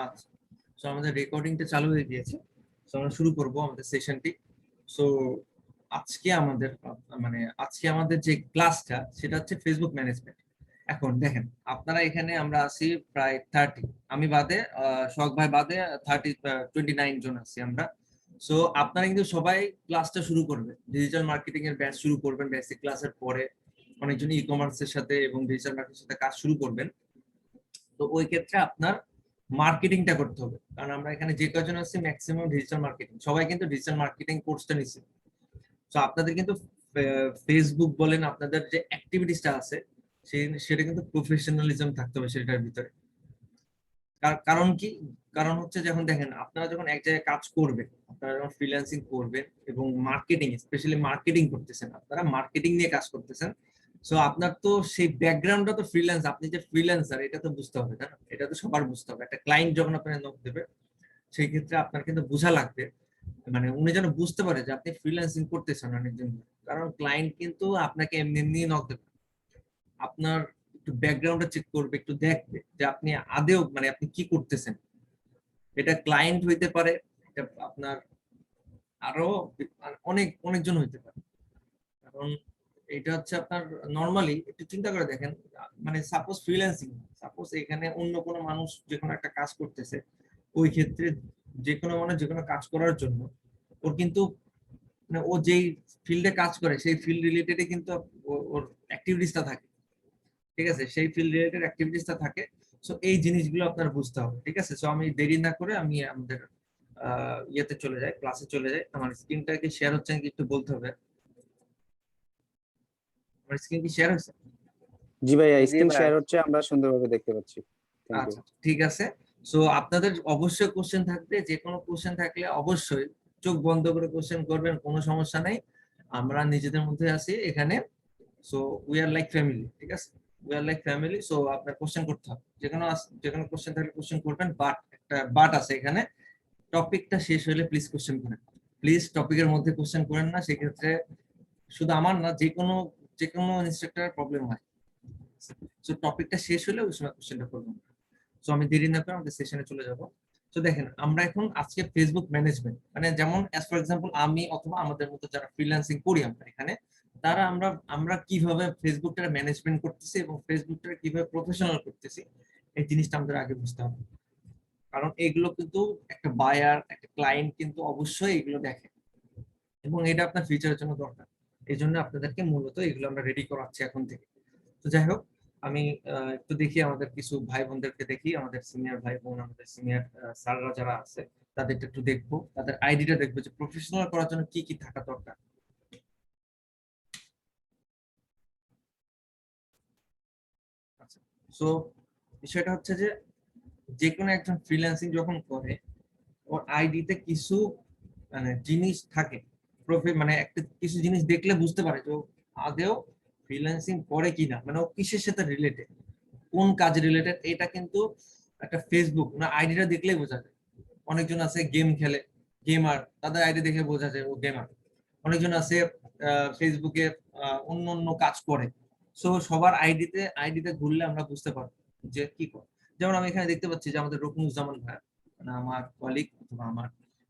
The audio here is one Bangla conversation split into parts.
আচ্ছা, সো আমাদের রেকর্ডিংটা চালু হয়ে গিয়েছে। সো আমরা শুরু করব আমাদের সেশনটি। সো আজকে আমাদের যে ক্লাসটা সেটা হচ্ছে ফেসবুক ম্যানেজমেন্ট। এখন দেখেন, আপনারা এখানে আমরা আছি প্রায় 30, আমি বাদে শখ ভাই বাদে 29 জন আছি আমরা। সো আপনারা কিন্তু সবাই ক্লাসটা শুরু করবেন, ডিজিটাল মার্কেটিং এর ব্যাচ শুরু করবেন বেসিক ক্লাসের পরে। অনেকজন ই কমার্সের সাথে এবং ডিজিটাল মার্কেটিং সাথে কাজ শুরু করবেন। তো ওই ক্ষেত্রে আপনার মার্কেটিংটা করতে হবে, কারণ আমরা এখানে যে কজন আছি ম্যাক্সিমাম ডিজিটাল মার্কেটিং, সবাই কিন্তু ডিজিটাল মার্কেটিং কোর্সটা নিচ্ছে। তো আপনাদের কিন্তু ফেসবুক বলেন, আপনাদের যে অ্যাক্টিভিটিসটা আছে সেটা কিন্তু প্রফেশনালিজম থাকতে হবে সেটার ভিতরে। কারণ কি, কারণ হচ্ছে যখন দেখেন আপনারা যখন এক জায়গায় কাজ করবেন, আপনারা যখন ফ্রিল্যান্সিং করবেন এবং মার্কেটিং, স্পেশালি মার্কেটিং করতেছেন, আপনারা মার্কেটিং নিয়ে কাজ করতেছেন। সো আপনার তো সেই ব্যাকগ্রাউন্ডটা তো ফ্রিল্যান্স, আপনি যে ফ্রিল্যান্সার এটা তো বুঝতে হবে, তাই না? এটা তো সবার বুঝতে হবে। একটা ক্লায়েন্ট যখন আপনার নক দেবে সেই ক্ষেত্রে আপনার কিন্তু বোঝা লাগবে, মানে উনি যেন বুঝতে পারে যে আপনি ফ্রিল্যান্সিং করতেছেন অনেকদিন ধরে। কারণ ক্লায়েন্ট কিন্তু আপনাকে এমনি এমনি নক দেবে, আপনার একটু ব্যাকগ্রাউন্ডটা চেক করবে, একটু দেখবে যে আপনি আদেও মানে আপনি কি করতেছেন। এটা ক্লায়েন্ট হইতে পারে, এটা আপনার আরো অনেক অনেকজন হইতে পারে। কারণ এটা হচ্ছে আপনার নরমালি একটু চিন্তা করে দেখেন, মানে সাপোজ ফ্রিল্যান্সিং, সাপোজ এখানে অন্য কোনো মানুষ যে কোনো একটা কাজ করতেছে, ওই ক্ষেত্রে যে কোনো মানুষ যে কোনো কাজ করার জন্য ওর কিন্তু মানে ও যেই ফিল্ডে কাজ করে সেই ফিল্ড রিলেটেডে কিন্তু ওর অ্যাক্টিভিটিসটা থাকে। ঠিক আছে, সেই ফিল্ড রিলেটেড অ্যাক্টিভিটিসটা থাকে। সো এই জিনিসগুলো আপনার বুঝতে হবে। ঠিক আছে, সো আমি দেরি না করে আমি আমাদের ইয়েতে চলে যাই, ক্লাসে চলে যাই। আমার স্ক্রিনটা কি শেয়ার হচ্ছে নাকি একটু বলতে হবে। আমার স্ক্রিন কি শেয়ার হচ্ছে? জি ভাইয়া, স্ক্রিন শেয়ার হচ্ছে, আমরা সুন্দরভাবে দেখতে পাচ্ছি। Thank you. আচ্ছা, ঠিক আছে। সো আপনাদের অবশ্যই কোশ্চেন থাকবে, যে কোনো কোশ্চেন থাকলে অবশ্যই চোখ বন্ধ করে কোশ্চেন করবেন, কোনো সমস্যা নাই। আমরা নিজেদের মধ্যে আছি এখানে। So we are like family, ঠিক আছে? We are like family. So আপনার কোশ্চেন করতে হবে, যে কোনো কোশ্চেন থাকলে কোশ্চেন করবেন, বাট একটা বাট আছে এখানে, টপিকটা শেষ হলে প্লিজ কোশ্চেন করেন। প্লিজ টপিকের মধ্যে কোশ্চেন করেন না, সেক্ষেত্রে শুধু আমার না, যে কোনো ইনস্ট্রাক্টরের প্রবলেম হয়। সো টপিকটা শেষ হলে ওই সময় কোশ্চেনটা করবেন। সো আমি দেরি না করে আমাদের সেশনে চলে যাব। তো দেখেন, আমরা এখন আজকে ফেসবুক ম্যানেজমেন্ট, মানে যেমন অ্যাজ ফর এক্সাম্পল আমি অথবা আমাদের মতো যারা ফ্রিল্যান্সিং করি আমরা এখানে, তারা আমরা কিভাবে ফেসবুকটা ম্যানেজমেন্ট করতেছি এবং ফেসবুকটা কিভাবে প্রফেশনাল করতেছি, এই জিনিসটা আমাদের আগে বুঝতে হবে। কারণ এগুলো কিন্তু একটা বায়ার, একটা ক্লায়েন্ট কিন্তু অবশ্যই এগুলো দেখে, এবং এটা আপনার ফিউচারের জন্য দরকার। এই জন্য আপনাদেরকে মূলত এগুলো আমরা রেডি করাচ্ছি এখন থেকে। তো যাই হোক, আমি একটু দেখি আমাদের কিছু ভাই বোনদেরকে দেখি, আমাদের সিনিয়র ভাই বোন, আমাদের সিনিয়র স্যাররা যারা আছে তাদেরটা একটু দেখবো, তাদের আইডিটা দেখবো যে প্রফেশনাল করার জন্য কি কি থাকা দরকার। আচ্ছা, সো বিষয়টা হচ্ছে যে যে কোনো একজন ফ্রিল্যান্সিং যখন করে, ওর আইডিতে কিছু মানে জিনিস থাকে, মানে একটা কিছু জিনিস দেখলে বুঝতে পারে যে ও আদেও ফ্রিল্যান্সিং করে কিনা, মানে ও কিসের সাথে রিলেটেড, কোন কাজ রিলেটেড। এটা কিন্তু একটা ফেসবুক না আইডিটা দেখলেই বোঝা যায়। অনেকজন আছে গেম খেলে, গেমার, তাদের আইডি দেখে বোঝা যায় ও গেমার। অনেকজন আছে ফেসবুকে অন্য অন্য কাজ করে। সো সবার আইডিতে ঘুরলে আমরা বুঝতে পারবো যে কি করে। যেমন আমি এখানে দেখতে পাচ্ছি যে আমাদের রুকনুজ্জামান ভাই, মানে আমার কলিগ অথবা আমার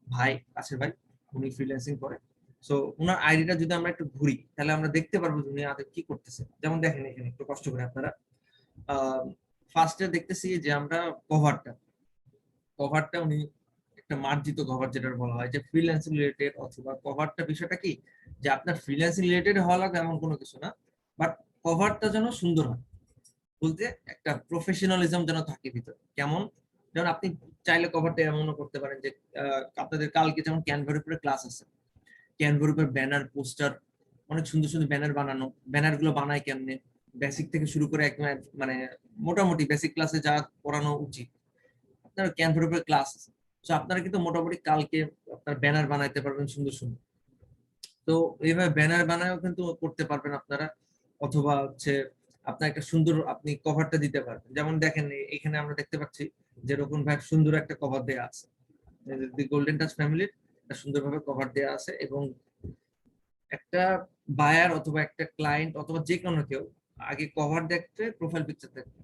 ভাই, কাছের ভাই, উনি ফ্রিল্যান্সিং করে। সো ওনার আইডিটা যদি আমরা একটু ঘুরি তাহলে আমরা দেখতে পারবো যে উনি আগে কি করতেছে। যেমন দেখেন এখানে একটু কষ্ট করে আপনারা ফার্স্টে দেখতেছি যে আমরা কভারটা কভারটা উনি একটা মার্জিত কভার, যেটা বলা হয় যে ফ্রিল্যান্সিং রিলেটেড, অথবা কভারটা বিষয়টা কি যে আপনার ফ্রিল্যান্সিং রিলেটেড হওয়া লাগবে এমন কোনো কিছু না, বাট কভারটা যেন সুন্দর হয়, বলতে একটা প্রফেশনালিজম যেন থাকে ভিতরে। কেমন, যেমন আপনি চাইলে কভারটা এমনও করতে পারেন যে আপনাদের কালকে যেমন ক্যানভার উপরে ক্লাস আছে, ক্যানভার উপরে ব্যানার, পোস্টার, অনেক সুন্দর সুন্দর ব্যানার বানানো। ব্যানার গুলো বানায় কেমনে, বেসিক থেকে শুরু করে একদম মানে মোটামুটি বেসিক ক্লাসে যা পড়ানো উচিত, আপনার ক্যানভার উপরে ক্লাস আছে। তো আপনারা কিন্তু মোটামুটি কালকে আপনার ব্যানার বানাইতে পারবেন সুন্দর সুন্দর। তো এইভাবে ব্যানার বানায়ও কিন্তু করতে পারবেন আপনারা, অথবা হচ্ছে আপনার একটা সুন্দর আপনি কভারটা দিতে পারবেন। যেমন দেখেন এখানে আমরা দেখতে পাচ্ছি যে রকম ভাই সুন্দর একটা কভার দেয়া আছে, দি গোল্ডেন টাচ ফ্যামিলির একটা সুন্দরভাবে কভার দেয়া আছে। এবং একটা বায়ার অথবা একটা ক্লায়েন্ট অথবা যে কোনো কেউ আগে কভার দেখতে, প্রোফাইল পিকচার দেখতে,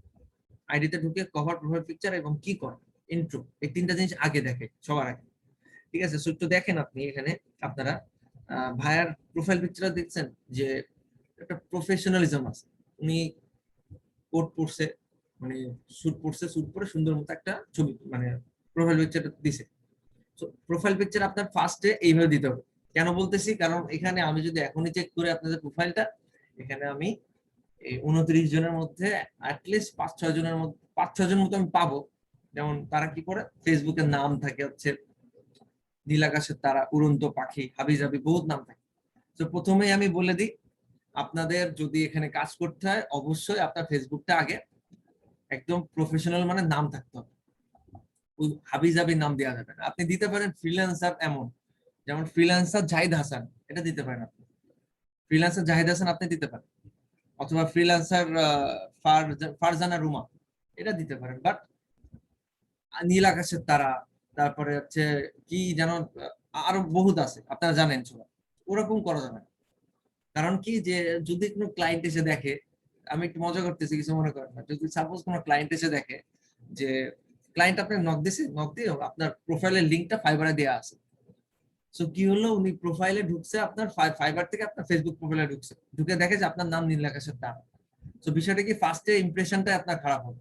আইডিতে ঢুকে কভার, প্রোফাইল পিকচার এবং কি করে ইন্ট্রো, এই তিনটা জিনিস আগে দেখে সবার আগে। ঠিক আছে, সো একটু দেখেন আপনি এখানে আপনারা ভাইয়ার প্রোফাইল পিকচারটা দেখছেন যে একটা প্রফেশনালিজম আছে। উনি কোট পরছে, মানে স্যুট পরছে, স্যুট পরে সুন্দর মতো একটা ছবি মানে প্রোফাইল পিকচারটা দিছে। তো প্রোফাইল পিকচার আপনার ফার্স্টে এইভাবে দিতে হবে। কেন বলতেছি, কারণ এখানে আমি যদি এখনই চেক করি আপনাদের প্রোফাইলটা, এখানে আমি এই 29 জনের মধ্যে অ্যাটলিস্ট 5-6 জনের মধ্যে 5-6 জন মতো আমি পাবো। যেমন তারা কি করে, ফেসবুকের নাম থাকে হচ্ছে নীল আকাশের তারা, উড়ন্ত পাখি, হাবিজাবি, বহুত নাম থাকে। তো প্রথমেই আমি বলে দিই, আপনাদের যদি এখানে কাজ করতে হয় অবশ্যই আপনার ফেসবুকটা আগে একদম প্রফেশনাল মানে নাম থাকতে হবে। ওই হাবিজাবি নাম দেওয়া যাবে না। আপনি দিতে পারেন ফ্রিল্যান্সার এমন, যেমন ফ্রিল্যান্সার জাহিদ হাসান, এটা দিতে পারেন আপনি। ফ্রিল্যান্সার জাহিদ হাসান আপনি দিতে পারেন, অথবা ফ্রিল্যান্সার ফারজানা রুমা, এটা দিতে পারেন। বাট নীল আকাশের তারা, তারপরে হচ্ছে কি যেন আরো বহুত আছে, আপনারা জানেন সবাই, ওরকম করা যাবে না। কারণ কি যে যদি কোনো ক্লায়েন্ট এসে দেখে, আমি একটু মজা করতেছি, কিছু মনে করেন না, যদি সাপোজ কোনো ক্লায়েন্ট এসে দেখে যে ক্লায়েন্ট আপনার নক দিছে, নক দিয়ে আপনার প্রোফাইলের লিঙ্কটা ফাইবারে দেওয়া আছে, সো কি হলো, উনি প্রোফাইলে ঢুকছে আপনার ফাইবার থেকে আপনার ফেসবুক প্রোফাইলে ঢুকছে, ঢুকে দেখে যে আপনার নাম নীল আকাশের তারা। তো বিষয়টা কি, ফার্স্টে ইমপ্রেশনটা আপনার খারাপ হবে,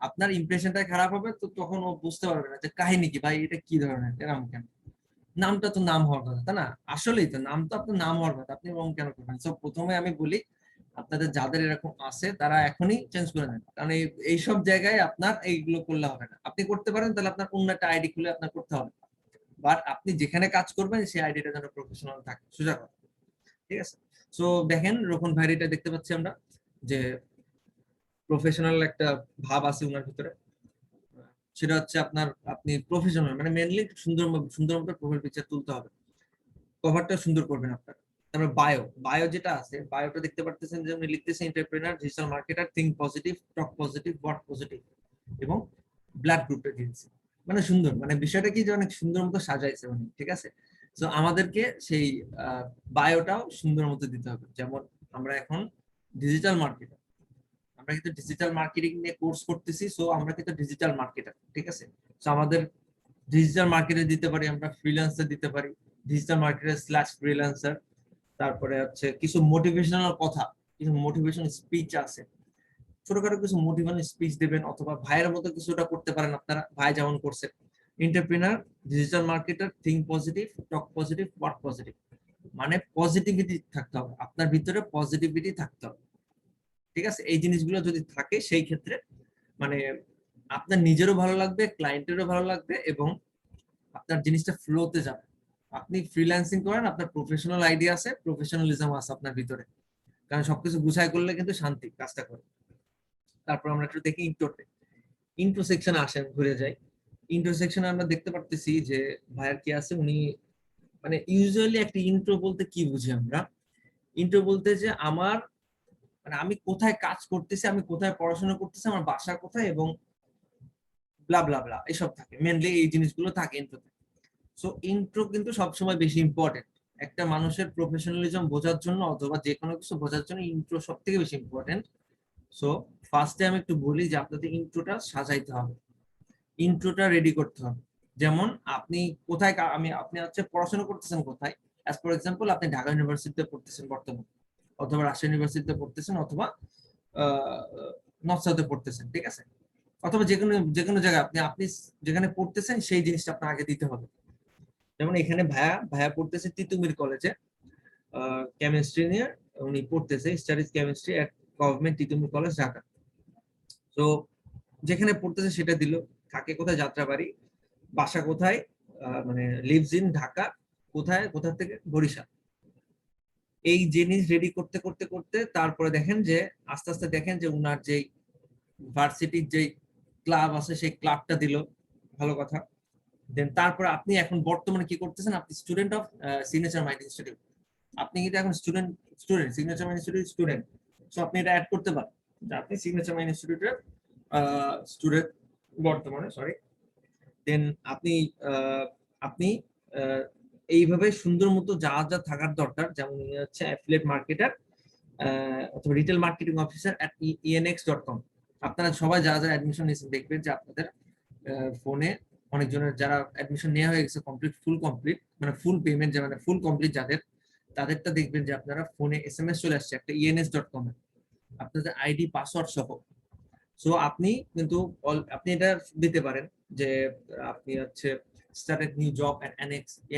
আপনার ইমপ্রেশনটা খারাপ হবে, তো তখন ও বুঝতে পারবে না যে কাহিনী কি ভাই, এটা কি ধরনের, এরকম কেন, নামটা তো নাম হওয়ার কথা, তাই না? আসলেই তো নাম তো আপনার নাম হওয়ার কথা, আপনি রং কেন করবেন? সো প্রথমে আমি বলি, আপনাদের যাদের এরকম আছে তারা এখনই চেঞ্জ করে নেন, কারণ এইসব জায়গায় আপনার এইগুলো করলে হবে না। আপনি করতে পারেন, তাহলে আপনার অন্য একটা আইডি খুলে আপনার করতে হবে, বাট আপনি যেখানে কাজ করবেন সেই আইডিটা যেন প্রফেশনাল থাকে, সোজা কথা। ঠিক আছে, সো দেখেন রোকন ভাইরিটা দেখতে পাচ্ছি আমরা যে প্রফেশনাল একটা ভাব আছে ওনার ভিতরে। সেটা হচ্ছে আপনার, আপনি প্রফেশনাল মানে মেনলি সুন্দর সুন্দর মতো প্রোফাইল পিকচার তুলতে হবে, কভারটা সুন্দর করবেন আপনার। তারপর বায়ো যেটা আছে, বায়োটা দেখতে পারতেছেন যে উনি লিখতেছেন entrepreneur, digital marketer, think positive, talk positive, work positive, এবং ব্লাড গ্রুপটা দিয়েছে। মানে সুন্দর, মানে বিষয়টা কি যে অনেক সুন্দর মতো সাজাইছে উনি। ঠিক আছে, তো আমাদেরকে সেই বায়োটাও সুন্দর মতো দিতে হবে। যেমন আমরা এখন ডিজিটাল মার্কেটার, আমরা কিন্তু ডিজিটাল মার্কেটিং নিয়ে কোর্স করতেছি, সো আমরা কিন্তু ডিজিটাল মার্কেটার। ঠিক আছে, তো আমাদের ডিজিটাল মার্কেটে দিতে পারি, আমরা ফ্রিল্যান্সার দিতে পারি, ডিজিটাল মার্কেটার স্ল্যাশ ফ্রিল্যান্সার। তারপরে হচ্ছে কিছু মোটিভেশনাল কথা, কিছু মোটিভেশনাল স্পিচ আছে, ছোটখাটো কিছু মোটিভেশনাল স্পিচ দেবেন, অথবা ভাইয়ের মতো কিছুটা করতে পারেন আপনারা, ভাই যেমন করছে। Entrepreneur, digital marketer, think positive, talk positive, work positive, মানে পজিটিভিটি থাকতে হবে আপনার ভিতরে, পজিটিভিটি থাকতে হবে। ঠিক আছে, এই জিনিসগুলো যদি থাকে সেই ক্ষেত্রে মানে আপনার নিজেরও ভালো লাগবে, ক্লায়েন্টেরও ভালো লাগবে, এবং আপনার জিনিসটা ফ্লোতে যাবে। আপনি ফ্রিল্যান্সিং করেন, আপনার প্রফেশনাল আইডিয়া আছে, প্রফেশনালিজম আছে আপনার ভিতরে, কারণ সবকিছু গুছাই করলে কিন্তু শান্তি কাজটা করে। তারপর আমরা একটু দেখি ইন্ট্রোতে, ইন্ট্রো সেকশনে আসেন, ঘুরে যাই। ইন্ট্রো সেকশনে আমরা দেখতে পারতেছি যে ভাইয়ার কি আছে, উনি মানে ইউজুয়ালি একটা ইন্ট্রো বলতে কি বুঝি আমরা, ইন্ট্রো বলতে যে আমার মানে আমি কোথায় কাজ করতেছি, আমি কোথায় পড়াশোনা করতেছি, আমার বাসা কোথায়, এবং ব্লা ব্লা ব্লা, এসব থাকে, মেনলি এই জিনিসগুলো থাকে ইন্ট্রোতে। সো ইন্ট্রো কিন্তু সবসময় বেশি ইম্পর্টেন্ট একটা মানুষের প্রফেশনালিজম বোঝার জন্য, অথবা যে কোনো কিছু বোঝার জন্য ইন্ট্রো সব থেকে বেশি ইম্পর্টেন্ট। সো ফার্স্টে আমি একটু বলি যে আপনাদের ইন্ট্রোটা সাজাইতে হবে, ইন্ট্রোটা রেডি করতে হবে। যেমন আপনি কোথায় আপনি হচ্ছে পড়াশোনা করতেছেন কোথায়, অ্যাজ ফর এক্সাম্পল আপনি ঢাকা ইউনিভার্সিটিতে পড়তেছেন বর্তমানে, অথবা রাজশাহী ইউনিভার্সিটিতে পড়তেছেন, অথবা নর্থ সাউথে পড়তেছেন। ঠিক আছে, অথবা যে কোনো জায়গায় আপনি আপনি যেখানে পড়তেছেন সেই জিনিসটা আপনার আগে দিতে হবে। যেমন এখানে ভাইয়া ভাইয়া পড়তেছে তিতুমির কলেজে, কেমিস্ট্রি নিয়ে উনি পড়তেছে, স্টাডিজ কেমিস্ট্রি এট গভর্নমেন্ট তিতুমির কলেজ, ঢাকা। তো যেখানে পড়তেছে সেটা দিল, থাকে কোথায়, যাত্রাবাড়ি, বাসা কোথায়, মানে লিভস ইন ঢাকা, কোথায়, কোথা থেকে, বরিশাল। এই জিনিস রেডি করতে করতে করতে তারপরে দেখেন যে আস্তে আস্তে দেখেন যে উনার যে ভার্সিটির যে ক্লাব আছে সেই ক্লাবটা দিল, ভালো কথা। দেন তারপরে আপনি এখন বর্তমানে কি করতেছেন, আপনি student of signature mind institute, আপনি কিন্তু এখন student, signature mind institute student. So আপনি এটা অ্যাড করতে পারেন যে আপনি সিগনেচার মাইন্ড ইনস্টিটিউটের স্টুডেন্ট বর্তমানে, সরি। দেন আপনি আপনি আহ, এইভাবে সুন্দর মতো যা যা থাকার দরকার, যেমন হচ্ছে অ্যাফিলিয়েট মার্কেটার অথবা রিটেল মার্কেটিং অফিসার@enx.com। আপনারা সবাই যারা যারা অ্যাডমিশন নিয়েছেন দেখবেন যে আপনাদের ফোনে অনেকজনের যারা অ্যাডমিশন নেওয়া হয়ে গেছে কমপ্লিট মানে ফুল পেমেন্ট মানে ফুল কমপ্লিট যাদের, তাদেরটা দেখবেন যে আপনারা ফোনে এসএমএস চলে আসছে একটা ens.com এ আপনাদের আইডি পাসওয়ার্ড সহ। সো আপনি কিন্তু আপনি এটা দিতে পারেন যে আপনি হচ্ছে স্টার্টেড নিউ জব এট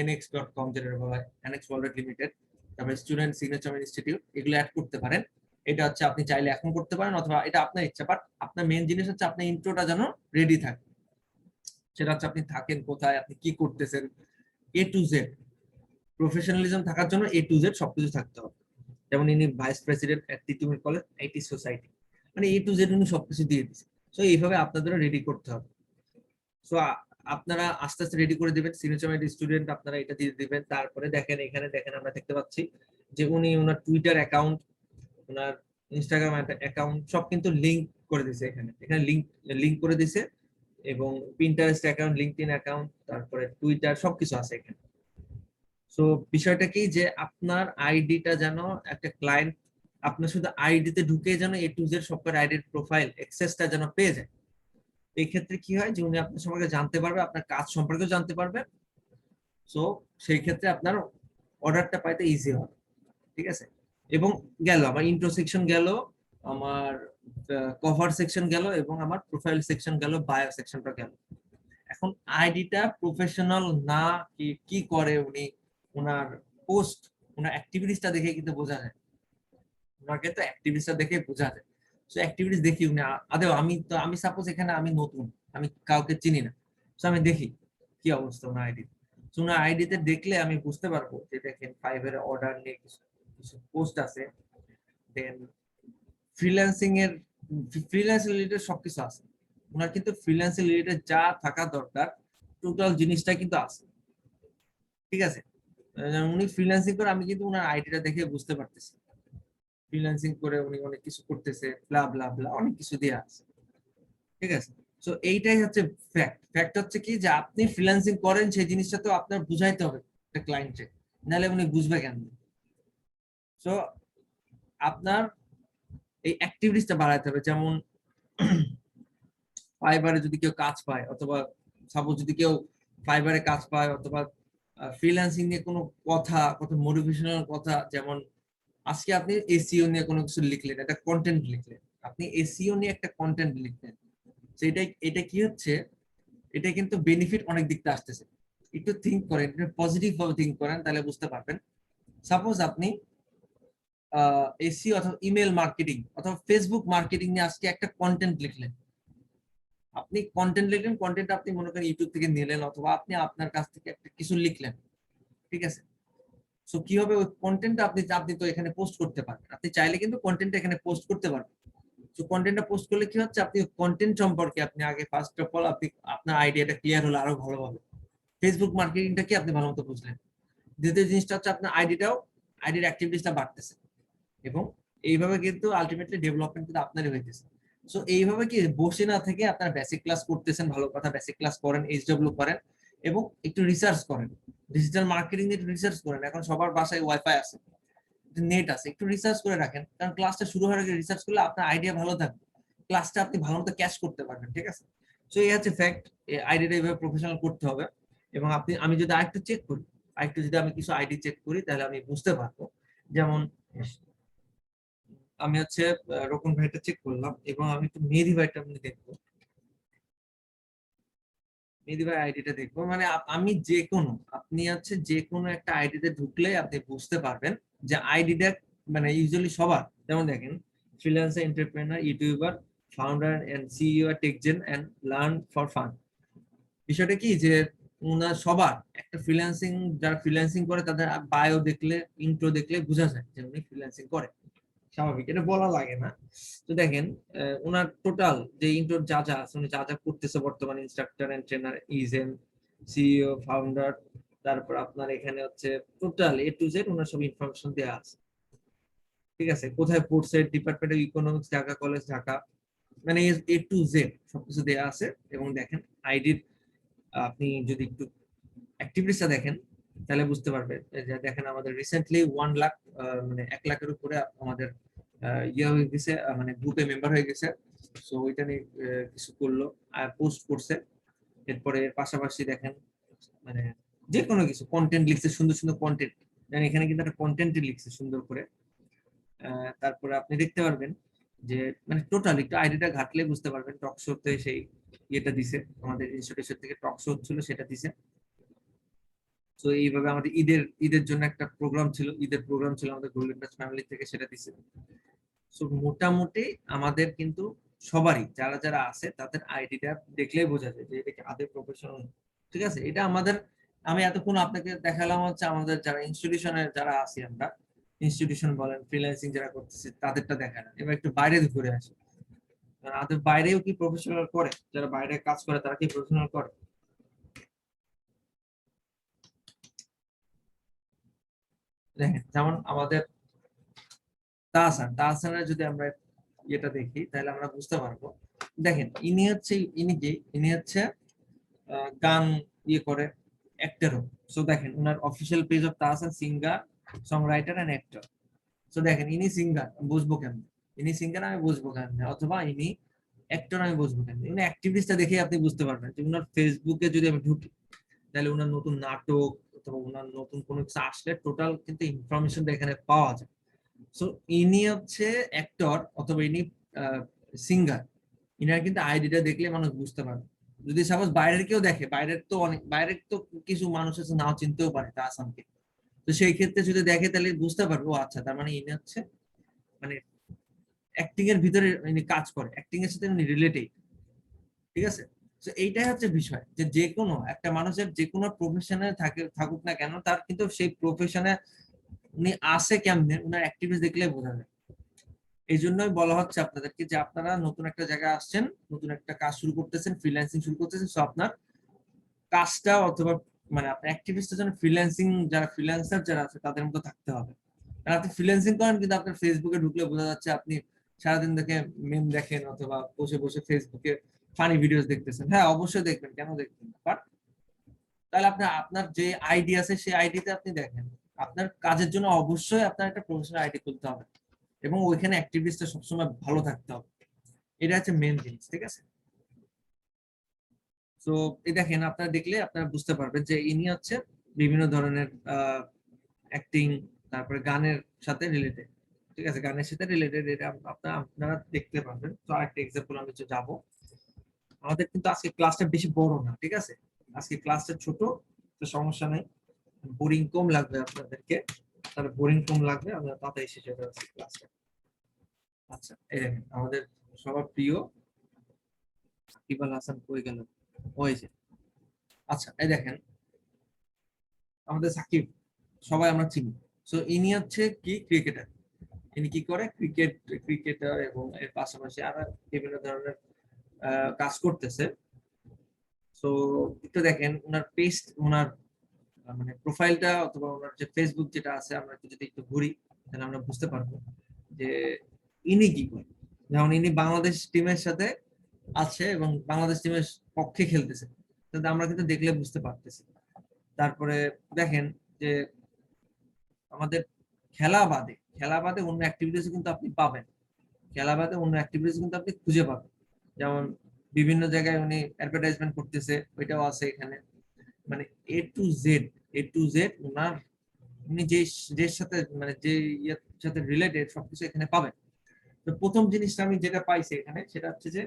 nx.com, যেটা বলা হয় NX ওয়ার্ল্ড লিমিটেড, তারপরে স্টুডেন্ট সিগনেচার ইনস্টিটিউট, এগুলো অ্যাড করতে পারেন। এটা হচ্ছে আপনি চাইলে এখন করতে পারেন অথবা এটা আপনার ইচ্ছা, বাট আপনার মেইন জিনিস হচ্ছে আপনার ইন্ট্রোটা যেন রেডি থাকে। সেটা হচ্ছে আপনি থাকেন কোথায়, আপনি কি করতেছেন, এ টু জেড প্রফেশনালিজম থাকার জন্য এ টু জেড সবকিছু থাকতে হবে। যেমন ইনি vice president at Titumir college IT society, মানে এ টু জেড উনি সবকিছু দিয়ে দিচ্ছে। সো এইভাবে আপনাদেরও রেডি করতে হবে। সো আপনারা আস্তে আস্তে রেডি করে দিবেন, সিগনেচার স্টুডেন্ট আপনারা এটা দিয়ে দিবেন। তারপরে দেখেন এখানে দেখেন আমরা দেখতে পাচ্ছি যে উনি ওনার টুইটার অ্যাকাউন্ট, ওনার ইনস্টাগ্রাম অ্যাকাউন্ট সব কিন্তু লিংক করে দিছে। এখানে এখানে লিংক করে দিছে, এবং পিন্টারেস্ট অ্যাকাউন্ট, লিঙ্কডইন অ্যাকাউন্ট, তারপরে টুইটার সবকিছু আছে এখানে। সো বিষয়টা কি যে আপনার আইডিটা যেন একটা ক্লায়েন্ট আপনার শুধু আইডিতে ঢুকে যেন এ টু জেড সবকটা আইডির প্রোফাইল অ্যাক্সেসটা যেন পেয়ে যায়। এই ক্ষেত্রে কি হয় যে উনি আপনার সম্পর্কে জানতে পারবে, আপনার কাজ সম্পর্কেও জানতে পারবে। সো সেই ক্ষেত্রে আপনার অর্ডারটা পাইতে ইজি হবে। ঠিক আছে, এবং গেল আমার ইন্ট্রো সেকশন গেল, আমার কভার সেকশন গেল, এবং আমার প্রোফাইল সেকশন গেল, বায়ো সেকশনটা গেল। এখন আইডিটা প্রফেশনাল না কি কি করে উনি, ওনার পোস্ট, ওনার অ্যাক্টিভিটিসটা দেখে কিন্তু বোঝা যায়। ওনাকে তো অ্যাক্টিভিটিসটা দেখে বোঝা যায়। সো অ্যাক্টিভিটিস দেখি উনি আদেও, আমি সাপোজ এখানে আমি নতুন, আমি কাউকে চিনি না, সো আমি দেখি কি অবস্থা ওনার আইডি। সো ওনার আইডিতে দেখলে আমি বুঝতে পারবো যে দেখেন 5 এর অর্ডার নিয়ে কিছু কিছু পোস্ট আছে, দেন ফ্রিল্যান্সিং এর, ফ্রিল্যান্স রিলেটেড সবকিছু আছে ওনার, কিন্তু ফ্রিল্যান্সিং রিলেটেড যা থাকা দরকার টোটাল জিনিসটা কিন্তু আছে। ঠিক আছে, উনি ফ্রিল্যান্সিং করে, আমি কিন্তু ওনার আইডিটা দেখে বুঝতে পারতেছি ফ্রিল্যান্সিং করে উনি অনেক কিছু করতেছে, ব্লা ব্লা ব্লা অনেক কিছু দেয়া আছে। ঠিক আছে, সো এইটাই হচ্ছে ফ্যাক্ট। ফ্যাক্ট হচ্ছে কি যে আপনি ফ্রিল্যান্সিং করেন সেই জিনিসটা তো আপনার বুঝাইতে হবে একটা ক্লায়েন্টকে, নাহলে উনি বুঝবে কেন। সো আপনার এই অ্যাক্টিভিটিসটা বাড়াইতে হবে। যেমন ফাইবারে যদি কেউ কাজ পায়, অথবা সাপোজ যদি কেউ ফাইবারে কাজ পায়, অথবা ফ্রিল্যান্সিং নিয়ে কোনো কথা, কত মোটিভেশনাল কথা, যেমন আজকে আপনি এসইও নিয়ে কোনো কিছু লিখলেন, একটা কন্টেন্ট লিখলেন, আপনি এসইও নিয়ে একটা কন্টেন্ট লিখলেন, তো এটা কি হচ্ছে, এটা কিন্তু বেনিফিট অনেক দিক থেকে আসতেছে। একটু থিঙ্ক করেন, পজিটিভ ভাবে থিঙ্ক করেন, তাহলে বুঝতে পারবেন। সাপোজ আপনি এসইও অথবা ইমেল মার্কেটিং অথবা ফেসবুক মার্কেটিং নিয়ে আজকে একটা কন্টেন্ট লিখলেন, আপনি কন্টেন্ট লিখলেন, কন্টেন্ট আপনি মনে করেন ইউটিউব থেকে নিলেন, অথবা আপনি আপনার কাছ থেকে একটা কিছু লিখলেন। ঠিক আছে, সো কি হবে, ওই কন্টেন্টটা আপনি আপনি তো এখানে পোস্ট করতে পারবেন, আপনি চাইলে কিন্তু কন্টেন্টটা এখানে পোস্ট করতে পারবেন। সো কন্টেন্টটা পোস্ট করলে কি হচ্ছে, আপনি কন্টেন্ট সম্পর্কে আপনি আগে ফার্স্ট অফ অল আপনি আপনার আইডিয়াটা ক্লিয়ার হলো আরো ভালোভাবে, ফেসবুক মার্কেটিংটা কি আপনি ভালোমতো বুঝলেন। দ্বিতীয় জিনিসটা হচ্ছে আপনার আইডির অ্যাক্টিভিটিসটা বাড়তেছে, এবং এইভাবে কিন্তু আলটিমেটলি ডেভেলপমেন্ট কিন্তু আপনারই হইতেছে। সো এইভাবে কি বসে না থেকে আপনার বেসিক ক্লাস করতেছেন, ভালো কথা, বেসিক ক্লাস করেন, এইচডব্লিউ করেন, এবং একটু রিসার্চ করেন, ডিজিটাল মার্কেটিং নিয়ে একটু রিসার্চ করেন। এখন সবার বাসায় ওয়াইফাই আছে, নেট আছে, একটু রিসার্চ করে রাখেন, কারণ ক্লাসটা শুরু হওয়ার আগে রিসার্চ করলে আপনার আইডিয়া ভালো থাকবে, ক্লাসটা আপনি ভালো মতো ক্যাচ করতে পারবেন। ঠিক আছে, সো এই হচ্ছে ফ্যাক্ট, আইডিটা এইভাবে প্রফেশনাল করতে হবে। এবং আমি যদি আরেকটু চেক করি, আরেকটু যদি আমি কিছু আইডি চেক করি, তাহলে আমি বুঝতে পারবো। যেমন আমি হচ্ছে রকম ভাইটা চেক করলাম, এবং আমি একটু মেহেদি ভাইটা আমি দেখবো, মেহেদি ভাই আইডিটা দেখবো। মানে আমি যে কোনো, আপনি হচ্ছে যে কোনো একটা আইডিতে ঢুকলে আপনি বুঝতে পারবেন যে আইডিটা মানে ইউজুয়ালি সবার, যেমন দেখেন freelancer, entrepreneur, YouTuber, founder and CEO Techgen and learn for fun. বিষয়টা কি যে ওনার সবার একটা ফ্রিল্যান্সিং, যারা ফ্রিল্যান্সিং করে তাদের বায়ো দেখলে, ইন্ট্রো দেখলে বোঝা যায় যে উনি ফ্রিল্যান্সিং করে, স্বাভাবিক, এটা বলা লাগে না। তো দেখেন ওনার টোটাল যে ইন্ট্রোর যা যা আছে, উনি যা যা করতেছে বর্তমানে, ইনস্ট্রাক্টর এন্ড ট্রেনার, ইজেন, সিইও, ফাউন্ডার, তারপর আপনার এখানে হচ্ছে টোটাল এ টু জেড ওনার সব ইনফরমেশন দেওয়া আছে। ঠিক আছে, কোথায় পড়ছে, department of economics, Dhaka college, Dhaka, মানে এ টু জেড সবকিছু দেওয়া আছে। এবং দেখেন আইডির, আপনি যদি একটু অ্যাক্টিভিটিসটা দেখেন তাহলে বুঝতে পারবে যে দেখেন আমাদের রিসেন্টলি 1 লাখ, মানে 1 লাখের উপরে আমাদের ইয়ে হয়ে গেছে, মানে গ্রুপে মেম্বার হয়ে গেছে। সো ওইটা নিয়ে কিছু করলো, পোস্ট করছে। এরপরে এর পাশাপাশি দেখেন মানে যে কোনো কিছু কন্টেন্ট লিখছে, সুন্দর সুন্দর কন্টেন্ট, এখানে কিন্তু একটা কন্টেন্টই লিখছে সুন্দর করে। তারপরে আপনি দেখতে পারবেন যে মানে টোটাল একটু আইডিটা ঘাটলে বুঝতে পারবেন টক শোতে সেই ইয়েটা দিছে, আমাদের ইনস্টিটিউশন থেকে টক শো হচ্ছিল সেটা দিছে। তো এইভাবে আমাদের ঈদের জন্য একটা প্রোগ্রাম ছিল, ঈদের প্রোগ্রাম ছিল আমাদের গোল্ডেন টাচ ফ্যামিলি থেকে, সেটা দিছে। সো মোটামুটি আমাদের কিন্তু সবারই যারা যারা আছে তাদের আইডিটা দেখলেই বোঝা যায় যে এটা কি আদৌ প্রফেশনাল। ঠিক আছে, এটা আমাদের, আমি এতক্ষণ আপনাকে দেখালাম হচ্ছে আমাদের যারা ইনস্টিটিউশনের যারা আছি আমরা, ইনস্টিটিউশন বলেন ফ্রিল্যান্সিং যারা করতেছে তাদেরটা দেখালাম। এবার একটু বাইরে ঘুরে আসি, আমাদের বাইরেও কি প্রফেশনাল করে, যারা বাইরে কাজ করে তারা কি প্রফেশনাল করে? দেখেন যেমন আমাদের তাহসানের যদি আমরা এটা দেখি তাহলে আমরা বুঝতে পারবো। দেখেন ইনি হচ্ছে গান ইয়ে করে, অ্যাক্টরও। সো দেখেন ওনার official page of Tahsan, singer, song writer and actor. So দেখেন ইনি সিঙ্গার, বুঝবো কেমন? ইনি সিঙ্গার আমি বুঝবো কেমন, অথবা ইনি অ্যাক্টর আমি বুঝবো কেমন? ইনি অ্যাক্টিভিস্টটা দেখে আপনি বুঝতে পারবেন যে ওনার ফেসবুকে যদি আমি ঢুকি তাহলে ওনার নতুন নাটক অথবা ওনার নতুন কোনো কিছু আসলে টোটাল কিন্তু ইনফরমেশনটা এখানে পাওয়া যায়। সো ইনি হচ্ছে অ্যাক্টর অথবা ইনি সিঙ্গার, ইনার কিন্তু আইডিটা দেখলে মানুষ বুঝতে পারবে। যদি সাপোজ বাইরের কেউ দেখে, বাইরের তো কিছু মানুষ আছে নাও চিনতেও পারে তাহসানকে, তো সেই ক্ষেত্রে যদি দেখে তাহলে বুঝতে পারবে ও আচ্ছা তার মানে ইনি হচ্ছে মানে অ্যাক্টিং এর ভিতরে ইনি কাজ করে, অ্যাক্টিং এর সাথে ইনি রিলেটেড। ঠিক আছে, তো এইটাই হচ্ছে বিষয় যে যে কোনো একটা মানুষের যে কোনো প্রফেশনে থাকুক না কেন, তার কিন্তু সেই প্রফেশনে উনি আসে কেমনে উনার অ্যাক্টিভিটিস দেখলে বোঝা যায়। এই জন্যই বলা হচ্ছে আপনাদেরকে যে আপনারা নতুন একটা জায়গায় আসছেন, নতুন একটা কাজ শুরু করতেছেন, ফ্রিল্যান্সিং শুরু করতেছেন, সো আপনার কাজটা অথবা মানে আপনার অ্যাক্টিভিটিসটা যেন ফ্রিল্যান্সিং, যারা ফ্রিল্যান্সার যারা আছে তাদের মতো থাকতে হবে। আর আপনি ফ্রিল্যান্সিং করেন কিন্তু আপনার ফেসবুকে ঢুকলে বোঝা যাচ্ছে আপনি সারাদিন দেখে মেম দেখেন অথবা বসে বসে ফেসবুকে ফানি ভিডিওস দেখতেছেন। হ্যাঁ অবশ্যই দেখবেন, কেন দেখবেন না, বাট তাহলে আপনার আপনার যে আইডি আছে সেই আইডিতে আপনি দেখেন। আপনার কাজের জন্য অবশ্যই আপনার একটা প্রফেশনাল আইডি খুলতে হবে এবং ওইখানে অ্যাক্টিভিটিসটা সবসময় ভালো থাকতে হবে। এটা হচ্ছে মেন জিনিস। ঠিক আছে, তো এই দেখেন আপনারা দেখলে আপনারা বুঝতে পারবেন যে ইনি হচ্ছে বিভিন্ন ধরনের অ্যাক্টিং, তারপরে গানের সাথে রিলেটেড। ঠিক আছে, গানের সাথে রিলেটেড এটা আপনারা দেখতে পারবেন। তো আরেকটা এক্সাম্পল আমি যাব, আমাদের কিন্তু আজকে ক্লাসটা বেশি বড় না, ঠিক আছে, আজকে ক্লাসটা ছোট, তো সমস্যা নাই, বোরিং কম লাগবে আপনাদেরকে, তাহলে বোরিং কম লাগবে আমরা তাড়াতাড়ি শেষ হয়ে যাচ্ছে ক্লাসটা। আচ্ছা এই দেখেন আমাদের সবার প্রিয় সাকিব আল হাসান কই গেল, ওই যে। আচ্ছা এই দেখেন আমাদের সাকিব সবাই আমরা চিনি। সো ইনি হচ্ছে কি ক্রিকেটার, ইনি কি করে ক্রিকেটার এবং এর পাশাপাশি আরো বিভিন্ন ধরনের কাজ করতেছে। সো একটু দেখেন ওনার পেজ, ওনার মানে প্রোফাইলটা অথবা ওনার যে ফেসবুক যেটা আছে, আমরা যদি একটু ঘুরি তাহলে আমরা বুঝতে পারবো যে ইনি কি করে। যেমন ইনি বাংলাদেশ টিমের সাথে আছে এবং বাংলাদেশ টিমের পক্ষে খেলতেছে, তাতে আমরা কিন্তু দেখলে বুঝতে পারতেছি। তারপরে দেখেন যে আমাদের খেলা বাদে অন্য অ্যাক্টিভিটিস কিন্তু আপনি পাবেন, খেলা বাদে অন্য অ্যাক্টিভিটিস কিন্তু আপনি খুঁজে পাবেন। যেমন বিভিন্ন জায়গায় উনি অ্যাডভার্টাইজমেন্ট করতেছে, ওইটাও আছে এখানে। মানে এ টু জেড ওনার, উনি যে যে সাথে মানে যে ইয়ের সাথে রিলেটেড সবকিছু এখানে পাবেন। তো প্রথম জিনিসটা আমি যেটা পাইছি এখানে সেটা হচ্ছে যে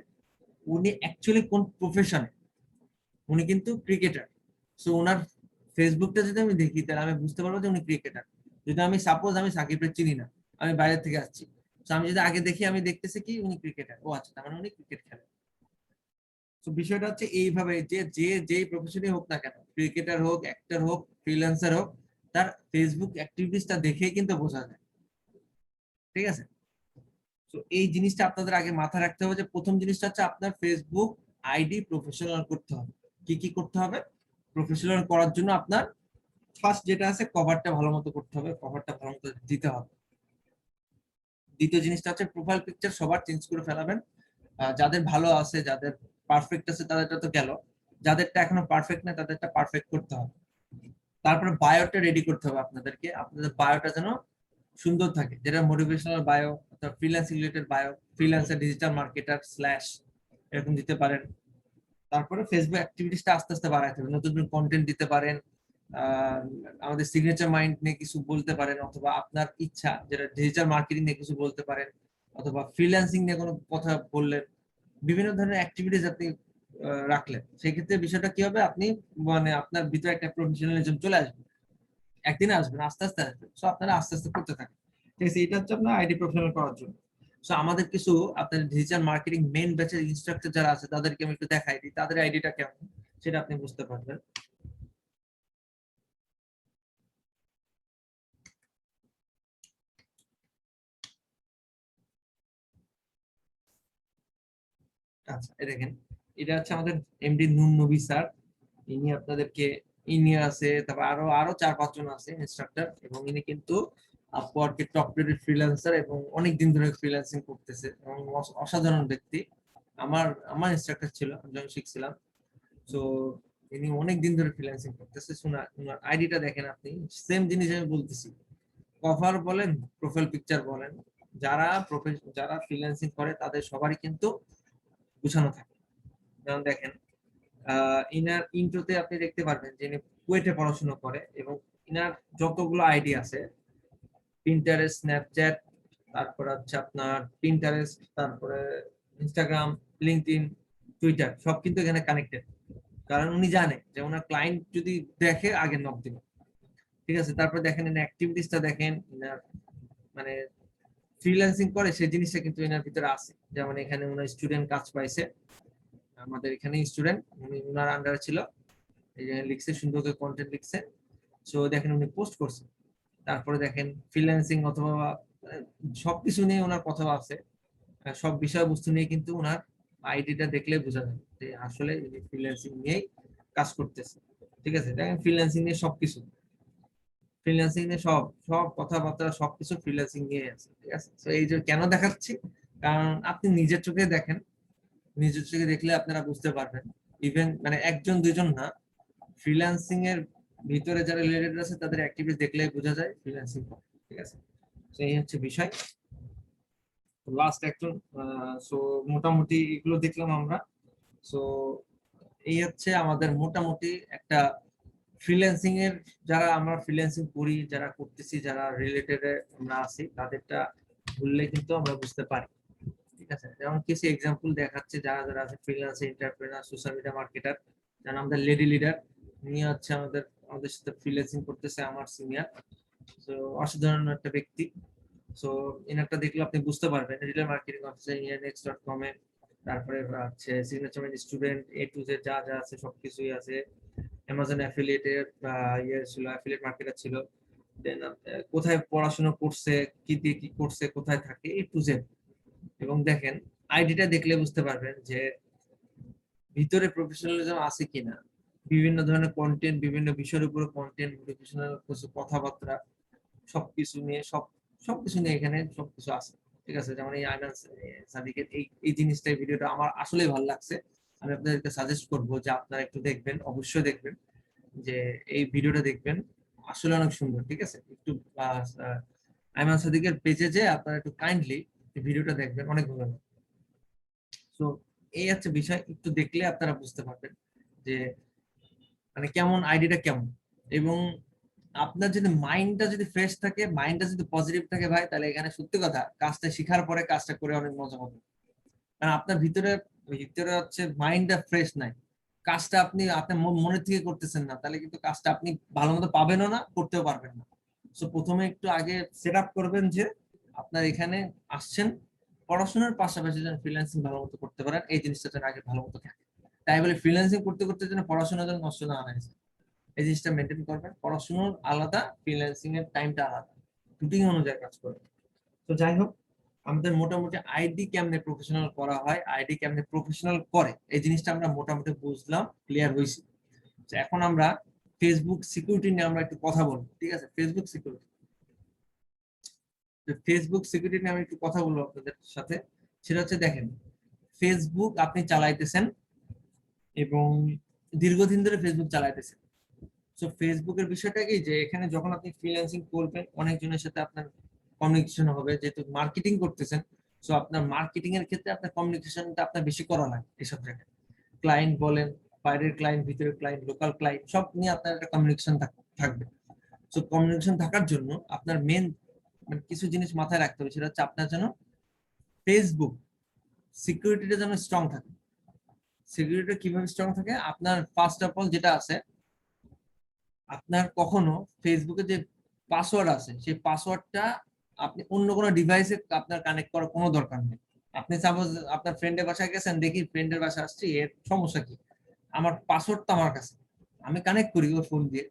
উনি অ্যাকচুয়ালি কোন প্রফেশনে, উনি কিন্তু ক্রিকেটার। সো ওনার ফেসবুকটা যদি আমি দেখি তাহলে আমি বুঝতে পারবো যে উনি ক্রিকেটার। যদি আমি সাপোজ আমি সাকিবকে চিনি না, আমি বাইরে থেকে আসছি, তো আমি যদি আগে দেখি আমি দেখতেছি কি উনি ক্রিকেটার, ও আচ্ছা তার মানে উনি ক্রিকেট খেলেন। তো বিষয়টা হচ্ছে এইভাবে যে যে যেই প্রফেশনে হোক না কেন, ক্রিকেটার হোক, অ্যাক্টর হোক, ফ্রিল্যান্সার হোক, তার ফেসবুক অ্যাক্টিভিটিসটা দেখেই কিন্তু বোঝা যায়। ঠিক আছে, তো এই জিনিসটা আপনাদের আগে মাথায় রাখতে হবে যে প্রথম জিনিসটা হচ্ছে আপনার ফেসবুক আইডি প্রফেশনাল করতে হবে। কি কি করতে হবে? প্রফেশনাল করার জন্য আপনার ফার্স্ট যেটা আছে কভারটা ভালো মতো করতে হবে, কভারটা ভালো মতো দিতে হবে। দ্বিতীয় জিনিসটা হচ্ছে প্রোফাইল পিকচার সবার চেঞ্জ করে ফেলাবেন। যাদের ভালো আছে, যাদের পারফেক্ট আছে তাদেরটা তো গেল, যাদেরটা এখনো পারফেক্ট না তাদেরটা পারফেক্ট করতে হবে। তারপরে বায়োটা রেডি করতে হবে আপনাদেরকে, আপনাদের বায়োটা যেন সুন্দর থাকে, যেটা মোটিভেশনাল বায়ো অর্থাৎ freelancing related bio, freelancer digital marketer slash এরকম দিতে পারেন। তারপরে ফেসবুক অ্যাক্টিভিটিসটা আস্তে আস্তে বাড়াইতে হবে, নতুন নতুন কন্টেন্ট দিতে পারেন, আহ, আমাদের সিগনেচার মাইন্ড নিয়ে কিছু বলতে পারেন, অথবা আপনার ইচ্ছা যেটা ডিজিটাল মার্কেটিং নিয়ে কিছু বলতে পারেন, অথবা ফ্রিল্যান্সিং নিয়ে কোনো কথা বললেন, বিভিন্ন ধরনের অ্যাক্টিভিটিস আপনি রাখলেন। সেক্ষেত্রে বিষয়টা কি হবে, আপনি মানে আপনার ভিতরে একটা প্রফেশনালিজম চলে আসবে, একদিনে আসবে না, আস্তে আস্তে আসবে। সো আপনারা আস্তে আস্তে করতে থাকেন, ঠিক আছে? এটা হচ্ছে আপনার আইডি প্রফেশনাল করার জন্য। সো আমাদের কিছু আপনার ডিজিটাল মার্কেটিং মেইন ব্যাচের ইনস্ট্রাক্টর যারা আছে তাদেরকে আমি একটু দেখাই দিই, তাদের আইডিটা কেমন সেটা আপনি বুঝতে পারবেন। আচ্ছা, এই দেখেন, এটা হচ্ছে আমাদের এমডি নুন নবী স্যার। ইনি আপনাদেরকে, ইনি আছে, তারপর আরো আরো 4-5 জন আছে ইনস্ট্রাক্টর, এবং ইনি কিন্তু আপওয়ার্কের টপ রেটেড ফ্রিল্যান্সার এবং অনেক দিন ধরে ফ্রিল্যান্সিং করতেছে এবং অসাধারণ ব্যক্তি। আমার আমার ইনস্ট্রাক্টর ছিল, আমি যখন শিখছিলাম। তো ইনি অনেক দিন ধরে ফ্রিল্যান্সিং করতেছে। ওনার আইডিটা দেখেন আপনি, সেম জিনিস আমি বলতেছি, কভার বলেন, প্রোফাইল পিকচার বলেন, যারা ফ্রিল্যান্সিং করে তাদের সবারই কিন্তু গুছানো থাকে। যেমন দেখেন, ইনার ইন্ট্রোতে আপনি দেখতে পারবেন যে ইনি কুয়েটে পড়াশোনা করে, এবং ইনার যতগুলো আইডি আছে, পিন্টারেস্ট, স্ন্যাপচ্যাট, তারপর হচ্ছে আপনার পিন্টারেস্ট, তারপরে ইনস্টাগ্রাম, লিঙ্কডইন, টুইটার, সব কিন্তু এখানে কানেক্টেড। কারণ উনি জানে যে ওনার ক্লায়েন্ট যদি দেখে আগে নক দিবে, ঠিক আছে? তারপর দেখেন এনার অ্যাক্টিভিটিসটা দেখেন, এনার মানে ফ্রিল্যান্সিং করে সেই জিনিসটা কিন্তু এনার ভিতরে আছে। যেমন এখানে ওনার স্টুডেন্ট কাজ পাইছে, আমাদের এখানে স্টুডেন্ট, উনি ওনার আন্ডারে ছিল, এই যে লিখছে, সুন্দর করে কন্টেন্ট লিখছে। সো দেখেন উনি পোস্ট করছে। তারপরে দেখেন ফ্রিল্যান্সিং অথবা সবকিছু নিয়ে ওনার কথা আছে, সব বিষয়বস্তু নিয়ে কিন্তু ওনার আইডিটা দেখলে বোঝা যায় যে আসলে ফ্রিল্যান্সিং নিয়েই কাজ করতেছে, ঠিক আছে? দেখেন ফ্রিল্যান্সিং নিয়ে সবকিছু, ফ্রিল্যান্সিং নিয়ে সব সব কথাবার্তা সবকিছু ফ্রিল্যান্সিং নিয়ে আছে, ঠিক আছে? তো এই যে কেন দেখাচ্ছি, কারণ আপনি নিজের চোখে দেখেন, নিজের চোখে দেখলে আপনারা বুঝতে পারবেন। ইভেন মানে একজন দুইজন না, ফ্রিল্যান্সিং এর ভিতরে যারা রিলেটেড আছে তাদের অ্যাক্টিভিটি দেখলে বোঝা যায় ফ্রিল্যান্সিং করে, ঠিক আছে? তো এই হচ্ছে বিষয়। লাস্ট একজন, সো মোটামুটি এগুলো দেখলাম আমরা। সো এই হচ্ছে আমাদের মোটামুটি একটা ফ্রিল্যান্সিং এর, যারা আমরা ফ্রিল্যান্সিং করি, যারা করতেছি, যারা রিলেটেড আমরা আছি, তাদেরটা বললে কিন্তু আমরা বুঝতে পারি, ঠিক আছে? যেমন কিছু এক্সাম্পল দেখাচ্ছে, যারা যারা আছে freelancer, entrepreneur, social media marketer. যেমন আমাদের লেডি লিডার, নিয়ে হচ্ছে আমাদের সাথে ফ্রিল্যান্সিং করতেছে, আমার সিনিয়র। তো অসাধারণ একটা ব্যক্তি। সো এনারটা দেখলে আপনি বুঝতে পারবেন, ডিজিটাল মার্কেটিং অফিসার next.com এ। তারপরে আছে signature student A to Z, যা যা আছে সবকিছুই আছে। অ্যামাজন অ্যাফিলিয়েটের ইয়ে ছিল, অ্যাফিলিয়েট মার্কেটার ছিল। দেন কোথায় পড়াশোনা করছে, কি দিয়ে কি করছে, কোথায় থাকে, এ টু জেড। এবং দেখেন আইডিটা দেখলে বুঝতে পারবেন যে ভিতরে প্রফেশনালিজম আছে কিনা। বিভিন্ন ধরনের কন্টেন্ট, বিভিন্ন বিষয়ের উপরে কন্টেন্ট, মোটিভেশনাল কিছু কথাবার্তা, সবকিছু নিয়ে সবকিছু নিয়ে এখানে সবকিছু আছে, ঠিক আছে? যেমন এই আয়নান সাদিকের এই এই জিনিসটা, এই ভিডিওটা আমার আসলেই ভালো লাগছে। আমি আপনাদেরকে সাজেস্ট করব যে আপনারা একটু দেখবেন, অবশ্যই দেখবেন, যে এই ভিডিওটা দেখবেন, আসলে অনেক সুন্দর, ঠিক আছে? একটু আয়মান সাদিকের পেজে যে আপনারা একটু কাইন্ডলি ভিডিওটা দেখবেন, অনেক ভালো লাগবে। তো এই হচ্ছে বিষয়, একটু দেখলে আপনারা বুঝতে পারবেন যে মানে কেমন আইডিটা কেমন। এবং আপনার যদি মাইন্ডটা যদি ফ্রেশ থাকে, মাইন্ডটা যদি পজিটিভ থাকে ভাই, তাহলে এখানে সত্যি কথা কাজটা শেখার পরে কাজটা করে অনেক মজা হবে। কারণ আপনার ভিতরে ভিতরে হচ্ছে মাইন্ডটা ফ্রেশ নাই, কাজটা আপনি আপনার মনে থেকে করতেছেন না, তাহলে কিন্তু কাজটা আপনি ভালো মতো পাবেনও না, করতেও পারবেন না। তো প্রথমে একটু আগে সেট আপ করবেন যে আপনার এখানে আসছেন পড়াশোনার পাশাপাশি যেন ফ্রিল্যান্সিং ভালো মতো করতে পারেন, এই জিনিসটা যেন আগে ভালো মতো থাকে। তাই বলে ফ্রিল্যান্সিং করতে করতে যেন পড়াশোনা যেন নষ্ট না হয়, এই জিনিসটা মেনটেন করবেন। পড়াশোনার আলাদা, ফ্রিল্যান্সিং এর টাইমটা আলাদা, দুটি অনুযায়ী কাজ করবেন। তো যাই হোক, আমাদের মোটামুটি আইডি কেমনে প্রফেশনাল করা হয়, আইডি কেমনে প্রফেশনাল করে, এই জিনিসটা আমরা মোটামুটি বুঝলাম, ক্লিয়ার হয়েছি। তো এখন আমরা ফেসবুক সিকিউরিটি নিয়ে আমরা একটু কথা বলবো, ঠিক আছে? ফেসবুক সিকিউরিটি, ফেসবুক সিকিউরিটি নিয়ে আমি একটু কথা বলবো আপনাদের সাথে। সেটা হচ্ছে দেখেন, ফেসবুক আপনি চালাইতেছেন এবং দীর্ঘদিন ধরে ফেসবুক চালাইতেছেন। সো ফেসবুকের বিষয়টা কি, যে এখানে যখন আপনি ফ্রিল্যান্সিং করবেন, অনেকজনের সাথে আপনার কমিউনিকেশন হবে, যেহেতু মার্কেটিং করতেছেন। সো আপনার মার্কেটিং এর ক্ষেত্রে আপনার কমিউনিকেশনটা আপনার বেশি করা লাগে এসব জায়গায়। ক্লায়েন্ট বলেন, বাইরের ক্লায়েন্ট, ভিতরের ক্লায়েন্ট, লোকাল ক্লায়েন্ট, সব নিয়ে আপনার একটা কমিউনিকেশন থাকবে। সো কমিউনিকেশন থাকার জন্য আপনার মেন মানে কিছু জিনিস মাথায় রাখতে হবে, সেটা হচ্ছে আপনার যেন ফেসবুক সিকিউরিটিটা যেন স্ট্রং থাকে। সিকিউরিটি কিভাবে স্ট্রং থাকে? আপনার ফার্স্ট অফ অল যেটা আছে, আপনার কখনো ফেসবুকে যে পাসওয়ার্ড আছে সেই পাসওয়ার্ডটা আপনি অন্য কোনো ডিভাইসে আপনার কানেক্ট করার কোনো দরকার নেই। আপনি সাপোজ আপনার ফ্রেন্ডের বাসায় গেছেন, দেখি ফ্রেন্ডের বাসায় আসছি, এর সমস্যা কি? আমার পাসওয়ার্ড তো আমার কাছে, আমি কানেক্ট করি ওর ফোন দিয়ে।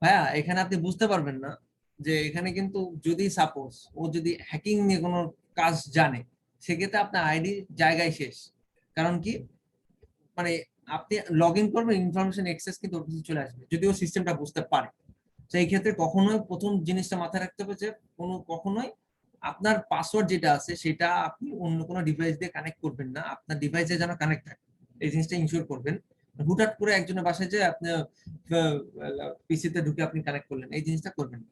ভাইয়া এখানে আপনি বুঝতে পারবেন না যে এখানে কিন্তু যদি সাপোজ ও যদি হ্যাকিং নিয়ে কোনো কাজ জানে, সেক্ষেত্রে আপনার আইডি জায়গায় শেষ। কারণ কি, মানে আপনি লগ ইন করবেন, ইনফরমেশন এক্সেস কিন্তু ওর কাছে চলে আসবে যদি ও সিস্টেমটা বুঝতে পারে। তো এই ক্ষেত্রে কখনোই প্রথম জিনিসটা মাথায় রাখতে হবে যে কখনোই আপনার পাসওয়ার্ড যেটা আছে সেটা আপনি অন্য কোনো ডিভাইস দিয়ে কানেক্ট করবেন না, আপনার ডিভাইসে যেন কানেক্ট থাকে, এই জিনিসটা ইনশিওর করবেন। হুটহাট করে একজনের বাসায় যে আপনি পিসিতে ঢুকে আপনি কানেক্ট করলেন, এই জিনিসটা করবেন না।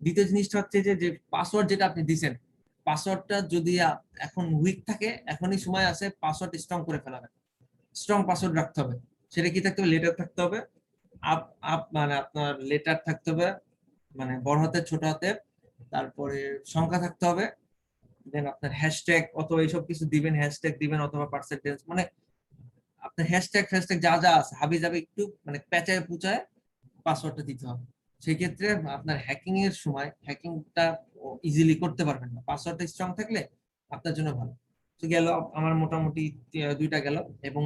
দ্বিতীয় জিনিসটা হচ্ছে যে পাসওয়ার্ড যেটা আপনি দিচ্ছেন, পাসওয়ার্ডটা যদি এখন উইক থাকে, এখনই সময় আছে পাসওয়ার্ড স্ট্রং করে ফেলাবেন। স্ট্রং পাসওয়ার্ড রাখতে হবে। সেটা কি থাকতে হবে? লেটার থাকতে হবে, আপ আপ মানে আপনার লেটার থাকতে হবে, মানে বড় হাতের ছোট হাতের, তারপরে সংখ্যা থাকতে হবে, দেন আপনার হ্যাশট্যাগ অথবা এইসব কিছু দিবেন, হ্যাশট্যাগ দিবেন অথবা পার্সেন্টেজ, মানে আপনার হ্যাশট্যাগ ফ্যাশট্যাগ যা যা আছে হাবি যাবে একটু মানে পেঁচায় পুচায় পাসওয়ার্ডটা দিতে হবে। সেই ক্ষেত্রে আপনার হ্যাকিং এর সময় হ্যাকিংটা ইজিলি করতে পারবেন না, পাসওয়ার্ডটা স্ট্রং থাকলে আপনার জন্য ভালো। তো গেল আমার মোটামুটি দুইটা গেল। এবং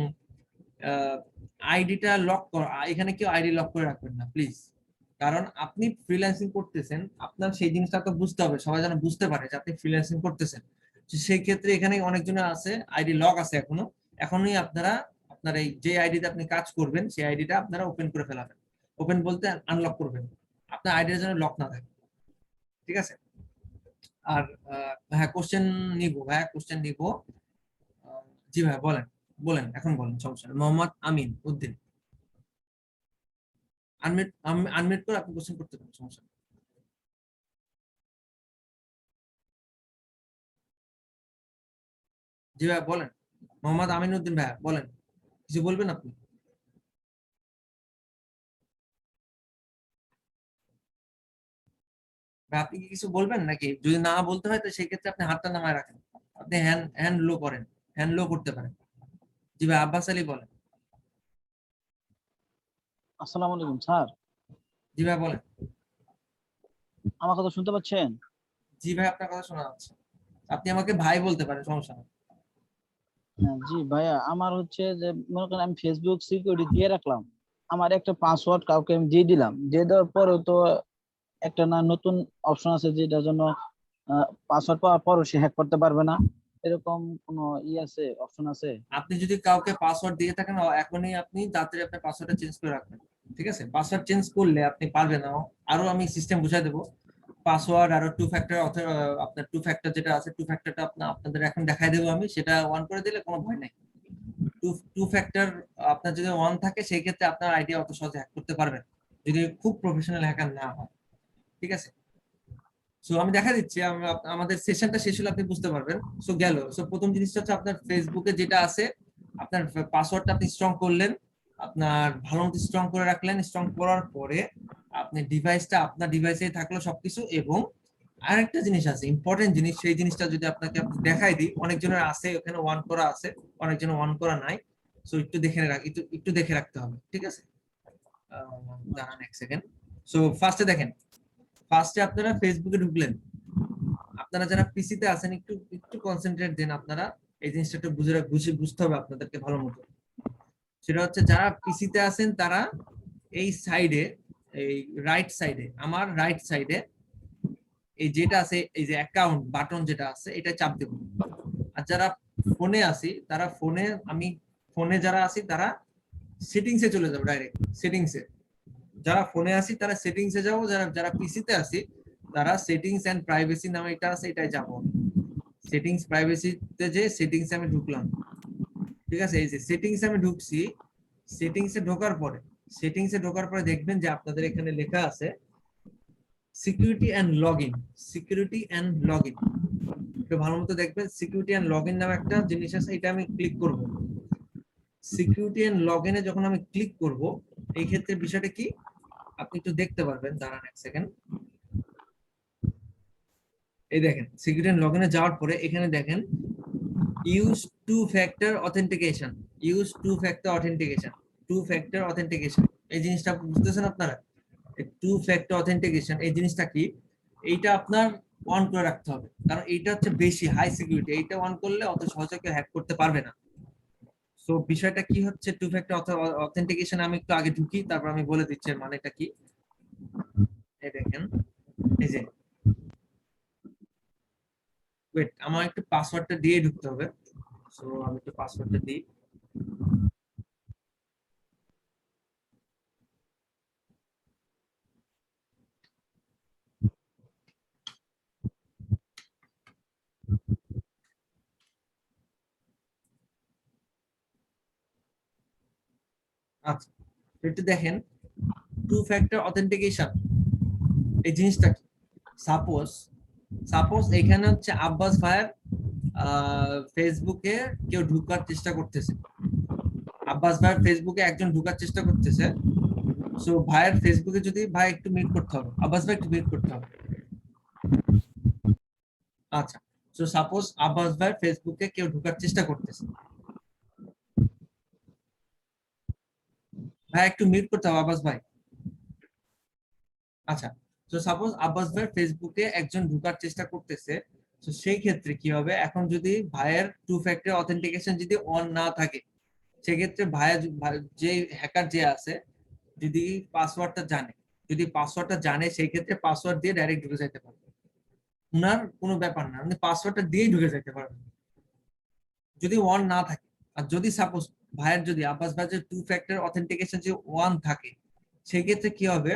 আইডিটা লক করা, এখানে কেউ আইডি লক করে রাখবেন না প্লিজ। কারণ আপনি ফ্রিল্যান্সিং করতেছেন, আপনার সেই জিনিসটা তো বুঝতে হবে, সবাই যেন বুঝতে পারে যে আপনি ফ্রিল্যান্সিং করতেছেন। তো সেই ক্ষেত্রে এখানে অনেকজনের আছে আইডি লক আছে এখনো, এখনই আপনারা আপনার এই যে আইডিতে আপনি কাজ করবেন সেই আইডিটা আপনারা ওপেন করে ফেলাবেন। ওপেন বলতে আনলক করবেন, আপনার আইডিটা যেন লক না থাকে। ঠিক আছে? আর হ্যাঁ, কোশ্চেন নিব ভাইয়া, কোশ্চেন নিব। জি ভাই বলেন, বলেন এখন বলেন, সমস্যা নেই। মোহাম্মদ আমিন উদ্দিন, আনমিউট আনমিউট করে আপনি কোশ্চেন করতে পারেন, সমস্যা নেই। জি ভাই বলেন, মোহাম্মদ আমিন উদ্দিন ভাইয়া বলেন, কিছু বলবেন আপনি? ভাই আপনি কি কিছু বলবেন নাকি? যদি না বলতে হয় তো সেই ক্ষেত্রে আপনি হাতটা নামায় রাখেন, আপনি হ্যান্ড হ্যান্ড লো করেন, হ্যান্ড লো করতে পারেন। জি ভাই আব্বাস আলী বলেন। আসসালামু আলাইকুম স্যার, জি ভাই বলেন। আমার কথা শুনতে পাচ্ছেন? জি ভাই আপনার কথা শোনা যাচ্ছে, আপনি আমাকে ভাই বলতে পারেন, সমস্যা নেই। হ্যাঁ, জি ভাইয়া, আমার হচ্ছে যে মনে করেন আমি ফেসবুক সিকিউরিটি দিয়ে রাখলাম, আমার একটা পাসওয়ার্ড কাউকে আমি দিয়ে দিলাম, দিয়ে দেওয়ার পরেও তো একটা না নতুন অপশন আছে যেটার জন্য পাসওয়ার্ড পাওয়ার পরও সে হ্যাক করতে পারবে না, এরকম কোনো আছে, অপশন আছে? আপনি যদি কাউকে পাসওয়ার্ড দিয়ে থাকেন এখনই আপনি তাড়াতাড়ি আপনার পাসওয়ার্ডটা চেঞ্জ করে রাখবেন। ঠিক আছে? পাসওয়ার্ড চেঞ্জ করলে আপনি পারবেন না, আরো আমি সিস্টেম বুঝাই দেবো। পাসওয়ার্ড আরো টু ফ্যাক্টর, আপনার টু ফ্যাক্টর যেটা আছে, টু ফ্যাক্টরটা আপনাদের এখন দেখাই দেবো আমি, সেটা অন করে দিলে কোনো ভয় নাই। টু টু ফ্যাক্টর আপনার যদি অন থাকে সেই ক্ষেত্রে আপনার আইডি অত সহজে হ্যাক করতে পারবেন, যদি খুব প্রফেশনাল হ্যাকার না হয়। ঠিক আছে? সো আমি দেখা দিচ্ছি, আমাদের সেশনটা শেষ হলে আপনি বুঝতে পারবেন। সো গেল। সো প্রথম জিনিসটা হচ্ছে আপনার ফেসবুকে যেটা আছে, আপনার পাসওয়ার্ডটা আপনি স্ট্রং করলেন, আপনার ভালো মতো স্ট্রং করে রাখলেন। স্ট্রং করার পরে আপনি ডিভাইসটা আপনার ডিভাইসেই থাকলো সবকিছু। এবং আরেকটা জিনিস আছে, ইম্পর্টেন্ট জিনিস, সেই জিনিসটা যদি আপনাকে দেখাই দিই, অনেকজনের আছে ওখানে ওয়ান করা আছে, অনেকজনের ওয়ান করা নাই। সো একটু দেখে একটু একটু দেখে রাখতে হবে। ঠিক আছে? দাঁড়ান এক সেকেন্ড। সো ফার্স্টে দেখেন, ফার্স্টে আপনারা ফেসবুকে ঢুকলেন, আপনারা যারা পিসিতে আছেন একটু একটু কনসেন্ট্রেট দেন, আপনারা এই জিনিসটা একটু বুঝতে হবে আপনাদেরকে ভালো মতো। সেটা হচ্ছে যারা পিসিতে আছেন তারা এই সাইডে, এই রাইট সাইডে, আমার রাইট সাইডে এই যেটা আছে, এই যে অ্যাকাউন্ট বাটন যেটা আছে, এটা চাপ দেব। আর যারা ফোনে আছি তারা ফোনে, আমি ফোনে যারা আছি তারা সেটিংসে চলে যাবো, ডাইরেক্ট সেটিংসে। যারা ফোনে আছি তারা সেটিংসে যাবো, যারা যারা পিসিতে আছি তারা সেটিংস এন্ড প্রাইভেসি নামে এটা আছে, এটাই যাবো। সেটিংস প্রাইভেসিতে যে সেটিংসে আমি ঢুকলাম। ঠিক আছে? এই যে সেটিংসে আমি ঢুকছি, সেটিংসে ঢোকার পরে দেখবেন যে আপনাদের এখানে লেখা আছে security and login. Security and login একটু ভালো মতো দেখবেন, সিকিউরিটি এন্ড লগইন নামে একটা জিনিস আছে, এটা আমি ক্লিক করব। সিকিউরিটি এন্ড লগইনে যখন আমি ক্লিক করব, এই ক্ষেত্রে বিষয়টা কি আপনি একটু দেখতে পারবেন, দাঁড়ান এক সেকেন্ড। এই দেখেন সিকিউরিটি এন্ড লগইনে যাওয়ার পরে এখানে দেখেন use two factor authentication, use two factor authentication, two factor authentication, এই জিনিসটা বুঝতেছেন আপনারা? টু ফ্যাক্টর অথেন্টিকেশন এই জিনিসটা কি, এইটা আপনার অন করে রাখতে হবে, কারণ এইটা হচ্ছে বেশি হাই সিকিউরিটি, এইটা অন করলে অত সহজে কেউ হ্যাক করতে পারবে না। সো বিষয়টা কি হচ্ছে টু ফ্যাক্টর অথেন্টিকেশন, আমি একটু আগে ঢুকি তারপর আমি বলে দিচ্ছি এর মানেটা কি। এই দেখেন, এই যে ওয়েট, আমার একটু পাসওয়ার্ডটা দিয়ে ঢুকতে হবে। সো আমি একটু পাসওয়ার্ডটা দিই। আচ্ছা, একটু দেখেন টু ফ্যাক্টর অথেন্টিকেশন এই জিনিসটা কি। সাপোজ সাপোজ এখানে হচ্ছে আব্বাস ভাইয়ের ফেসবুকে কেউ ঢুকার চেষ্টা করতেছে, আব্বাস ভাইয়ের ফেসবুকে একজন ঢুকার চেষ্টা করতেছে। সো ভাইয়ের ফেসবুকে যদি ভাই একটু মিট করতে হবে, আব্বাস ভাই একটু মিট করতে হবে। আচ্ছা, সো সাপোজ আব্বাস ভাইয়ের ফেসবুকে কেউ ঢুকার চেষ্টা করতেছে, ভাই একটু মিট করতে হবে আব্বাস ভাই। আচ্ছা, তো সাপোজ আব্বাস ভাই ফেসবুকে একজন ঢোকার চেষ্টা করতেছে, তো সেই ক্ষেত্রে কি হবে, এখন যদি ভাইয়ের টু ফ্যাক্টর অথেন্টিকেশন যদি অন না থাকে, সেক্ষেত্রে যে হ্যাকার যে আছে যদি পাসওয়ার্ডটা জানে, যদি পাসওয়ার্ডটা জানে সেই ক্ষেত্রে পাসওয়ার্ড দিয়ে ডাইরেক্ট ঢুকে যেতে পারবে, উনার কোনো ব্যাপার না, আপনি পাসওয়ার্ডটা দিয়েই ঢুকে যেতে পারবেন যদি ওয়ান না থাকে। আর যদি সাপোজ ভাইয়ের যদি আব্বাস ভাইয়ের টু ফ্যাক্টর অথেন্টিকেশন যে ওয়ান থাকে, সেই ক্ষেত্রে কি হবে,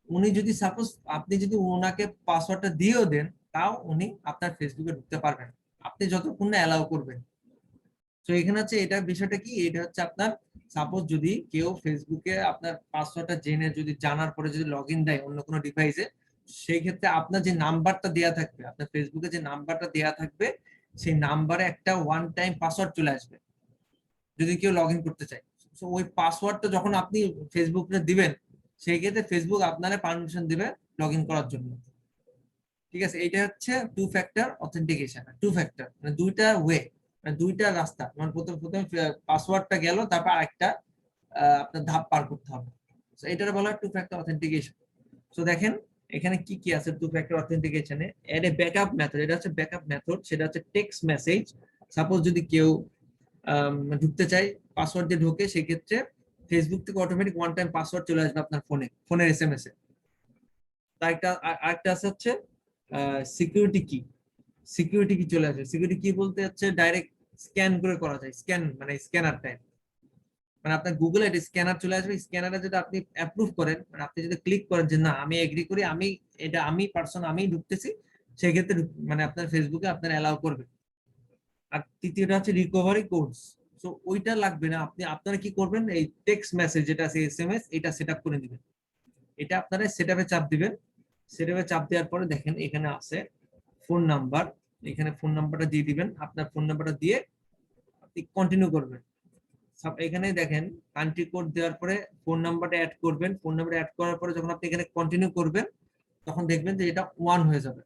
উনি যদি সাপোজ আপনি যদি ওনাকে পাসওয়ার্ডটা দিয়েও দেন, তাও উনি আপনার ফেসবুকে ঢুকতে পারবেন আপনি যতক্ষণ না অ্যালাউ করবেন। তো এখানে হচ্ছে এটা বিষয়টা কি, এটা হচ্ছে আপনার সাপোজ যদি কেউ ফেসবুকে আপনার পাসওয়ার্ডটা জেনে যদি জানার পরে যদি লগ ইন দেয় অন্য কোনো ডিভাইসে, সেই ক্ষেত্রে আপনার যে নাম্বারটা দেয়া থাকবে, আপনার ফেসবুকে যে নাম্বারটা দেয়া থাকবে, সেই নাম্বারে একটা ওয়ান টাইম পাসওয়ার্ড চলে আসবে যদি কেউ লগ ইন করতে চায়। তো ওই পাসওয়ার্ডটা যখন আপনি ফেসবুকে দিবেন, সেই ক্ষেত্রে ফেসবুক আপনারে পারমিশন দিবে লগ ইন করার জন্য। ঠিক আছে, এটা হচ্ছে two factor authentication. Two factor মানে দুইটা ওয়ে, মানে দুইটা রাস্তা, মানে প্রথমে পাসওয়ার্ডটা গেল, তারপর আরেকটা আপনার ধাপ পার করতে হবে। তো এটার বলা হয় টু ফ্যাক্টর অথেন্টিকেশন। তো দেখেন এখানে কি কি আছে টু ফ্যাক্টর অথেন্টিকেশনে, এর ব্যাকআপ মেথড, এটা হচ্ছে ব্যাকআপ মেথড, সেটা হচ্ছে টেক্সট মেসেজ। সাপোজ যদি কেউ ঢুকতে চাই পাসওয়ার্ড দিয়ে ঢোকে, সেই ক্ষেত্রে ফেসবুক থেকে অটোমেটিক ওয়ান টাইম পাসওয়ার্ড চলে আসবে আপনার ফোনের এসএমএস এ। আরেকটা আছে হচ্ছে সিকিউরিটি কি, সিকিউরিটি কি চলে আসবে। সিকিউরিটি কি বলতে হচ্ছে ডাইরেক্ট স্ক্যান করে করা যায়, স্ক্যান মানে স্ক্যানার টাইপ, মানে আপনার গুগলে একটা স্ক্যানার চলে আসবে, স্ক্যানারে যদি আপনি অ্যাপ্রুভ করেন, মানে আপনি যদি ক্লিক করেন যে না আমি এগ্রি করি, আমি এটা আমি পার্সন আমি ঢুকতেছি, সেই ক্ষেত্রে মানে আপনার ফেসবুকে আপনার অ্যালাউ করবে। আর তৃতীয়টা হচ্ছে রিকভারি কোডস। সো ওইটা লাগবে না, আপনারা কি করবেন, এই টেক্সট মেসেজ যেটা আছে এসএমএস, এটা সেট আপ করে দিবেন। এটা আপনারা সেট আপে চাপ দিবেন। সেট আপে চাপ দেওয়ার পরে দেখেন এখানে আছে ফোন নাম্বার, এখানে ফোন নাম্বারটা দিয়ে দিবেন, আপনার ফোন নাম্বারটা দিয়ে আপনি কন্টিনিউ করবেন। এখানে দেখেন কান্ট্রি কোড দেওয়ার পরে ফোন নাম্বারটা অ্যাড করবেন, ফোন নাম্বার অ্যাড করার পরে যখন আপনি এখানে কন্টিনিউ করবেন, তখন দেখবেন যে এটা ওয়ান হয়ে যাবে,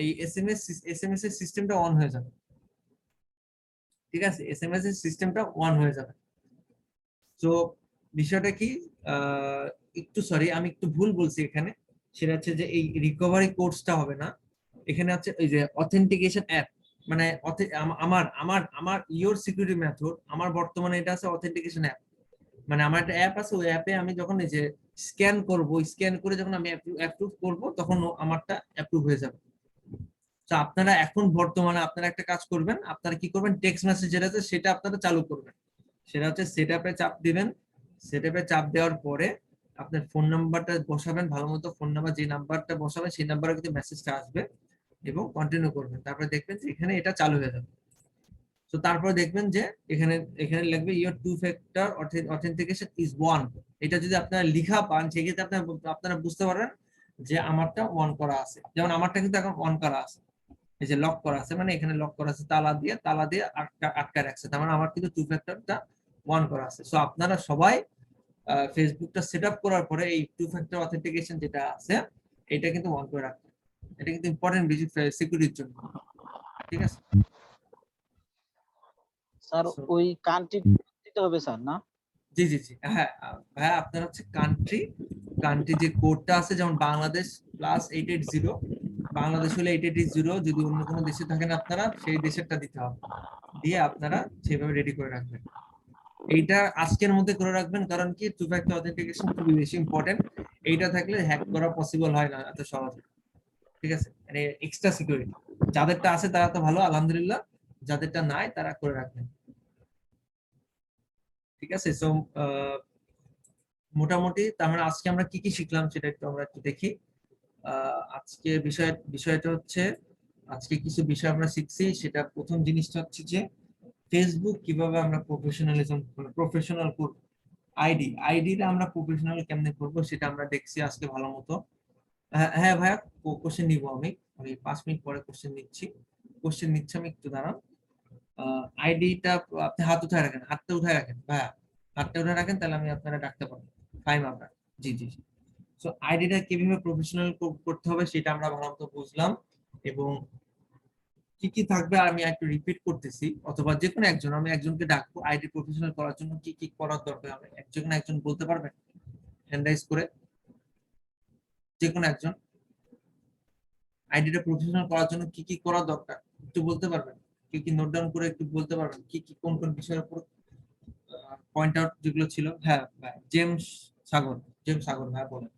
এই এসএমএস এর সিস্টেমটা অন হয়ে যাবে। ঠিক আছে, এসএমএস এর সিস্টেমটা অন হয়ে যাবে। তো বিষয়টা কি, একটু সরি আমি একটু ভুল বলছি এখানে, সেটা হচ্ছে যে এই রিকভারি কোর্সটা হবে না, এখানে হচ্ছে এই যে অথেন্টিকেশন অ্যাপ, মানে আমার আমার আমার ইওর সিকিউরিটি মেথড, আমার বর্তমানে এটা আছে অথেন্টিকেশন অ্যাপ, মানে আমার একটা অ্যাপ আছে, ওই অ্যাপে আমি যখন এই যে স্ক্যান করব, স্ক্যান করে যখন আমি অ্যাপ্রুভ করব, তখন আমারটা অ্যাপ্রুভ হয়ে যাবে। তো আপনারা এখন বর্তমানে আপনারা একটা কাজ করবেন, আপনারা কি করবেন, টেক্সট মেসেজ যেটা আছে সেটা আপনারা চালু করবেন। সেটা হচ্ছে সেট আপে চাপ দিবেন। সেট আপে চাপ দেওয়ার পরে আপনার ফোন নাম্বারটা বসাবেন, ভালো মতো ফোন নাম্বার যে নাম্বারটা বসাবেন সেই নাম্বারে কিন্তু মেসেজটা আসবে, এবং কন্টিনিউ করবেন। তারপরে দেখবেন যে এখানে এটা চালু হয়ে যাবে। তো তারপরে দেখবেন যে এখানে এখানে লিখবে your two factor authentication is one. এটা যদি আপনারা লিখা পান, সেক্ষেত্রে আপনারা বুঝতে পারবেন যে আমারটা অন করা আছে। যেমন আমারটা কিন্তু এখন অন করা আছে, এই যে লক করা আছে, মানে এখানে লক করা আছে, তালা দিয়ে আটকা রাখছে, তার মানে আমার কিন্তু টু ফ্যাক্টরটা ওয়ান করা আছে। সো আপনারা সবাই ফেসবুকটা সেট আপ করার পরে এই টু ফ্যাক্টর অথেন্টিকেশন যেটা আছে এটা কিন্তু অন করে রাখবেন। এটা কিন্তু ইম্পর্টেন্ট বেশি সিকিউরিটির জন্য, ঠিক আছে? স্যার So, ওই কান্ট্রি দিতে হবে স্যার না? জি জি জি, হ্যাঁ ভাইয়া আপনার হচ্ছে কান্ট্রি যে কোডটা আছে, যেমন বাংলাদেশ +880, বাংলাদেশ হলে 880, যদি অন্য কোনো দেশে থাকেন আপনারা সেই দেশেরটা দিতে হবে, দিয়ে আপনারা সেভাবে রেডি করে রাখবেন। এইটা আজকের মধ্যে করে রাখবেন, কারণ কি টু ফ্যাক্টর অথেন্টিকেশন খুবই বেশি ইম্পর্টেন্ট। এইটা থাকলে হ্যাক করা পসিবল হয় না এত সহজে, ঠিক আছে? মানে এক্সট্রা সিকিউরিটি যাদেরটা আছে তারা তো ভালো, আলহামদুলিল্লাহ, যাদেরটা নাই তারা করে রাখবেন, ঠিক আছে? সো মোটামুটি তার মানে আজকে আমরা কি কি শিখলাম সেটা আমরা একটু দেখি। আজকে বিষয়টা হচ্ছে, আজকে কিছু বিষয় আমরা শিখছি। সেটা প্রথম জিনিসটা হচ্ছে যে ফেসবুক কিভাবে আমরা প্রফেশনাল করব, আইডিটা আমরা প্রফেশনাল কেমনে করব সেটা আমরা দেখছি আজকে ভালো মতো। হ্যাঁ ভাইয়া, কোশ্চেন নিব আমি 5 মিনিট পরে কোশ্চেন নিচ্ছি। আমি একটু দাঁড়ান। আইডিটা আপনি হাতটা উঠায় রাখেন ভাইয়া, হাতটা উঠায় রাখেন, তাহলে আমি আপনারা ডাকতে পারবো। ফাইন আপনার, জি জি। সো আইডিটা কিভাবে প্রফেশনাল করতে হবে সেটা আমরা ভালো মতো বুঝলাম, এবং কি কি থাকবে আমি একটু রিপিট করতেছি, অথবা যে কোনো একজন, আমি একজনকে ডাকবো আইডি প্রফেশনাল করার জন্য কি কি করার দরকার হবে, একজন বলতে পারবেন হ্যান্ড রাইজ করে? যে কোনো একজন আইডিটা প্রফেশনাল করার জন্য কি কি করা দরকার একটু বলতে পারবেন? কি কি নোট ডাউন করে একটু বলতে পারবেন, কি কি কোন কোন বিষয়ের উপর পয়েন্ট আউট যেগুলো ছিল? হ্যাঁ ভাই, জেমস সাগর ভাই বলেন।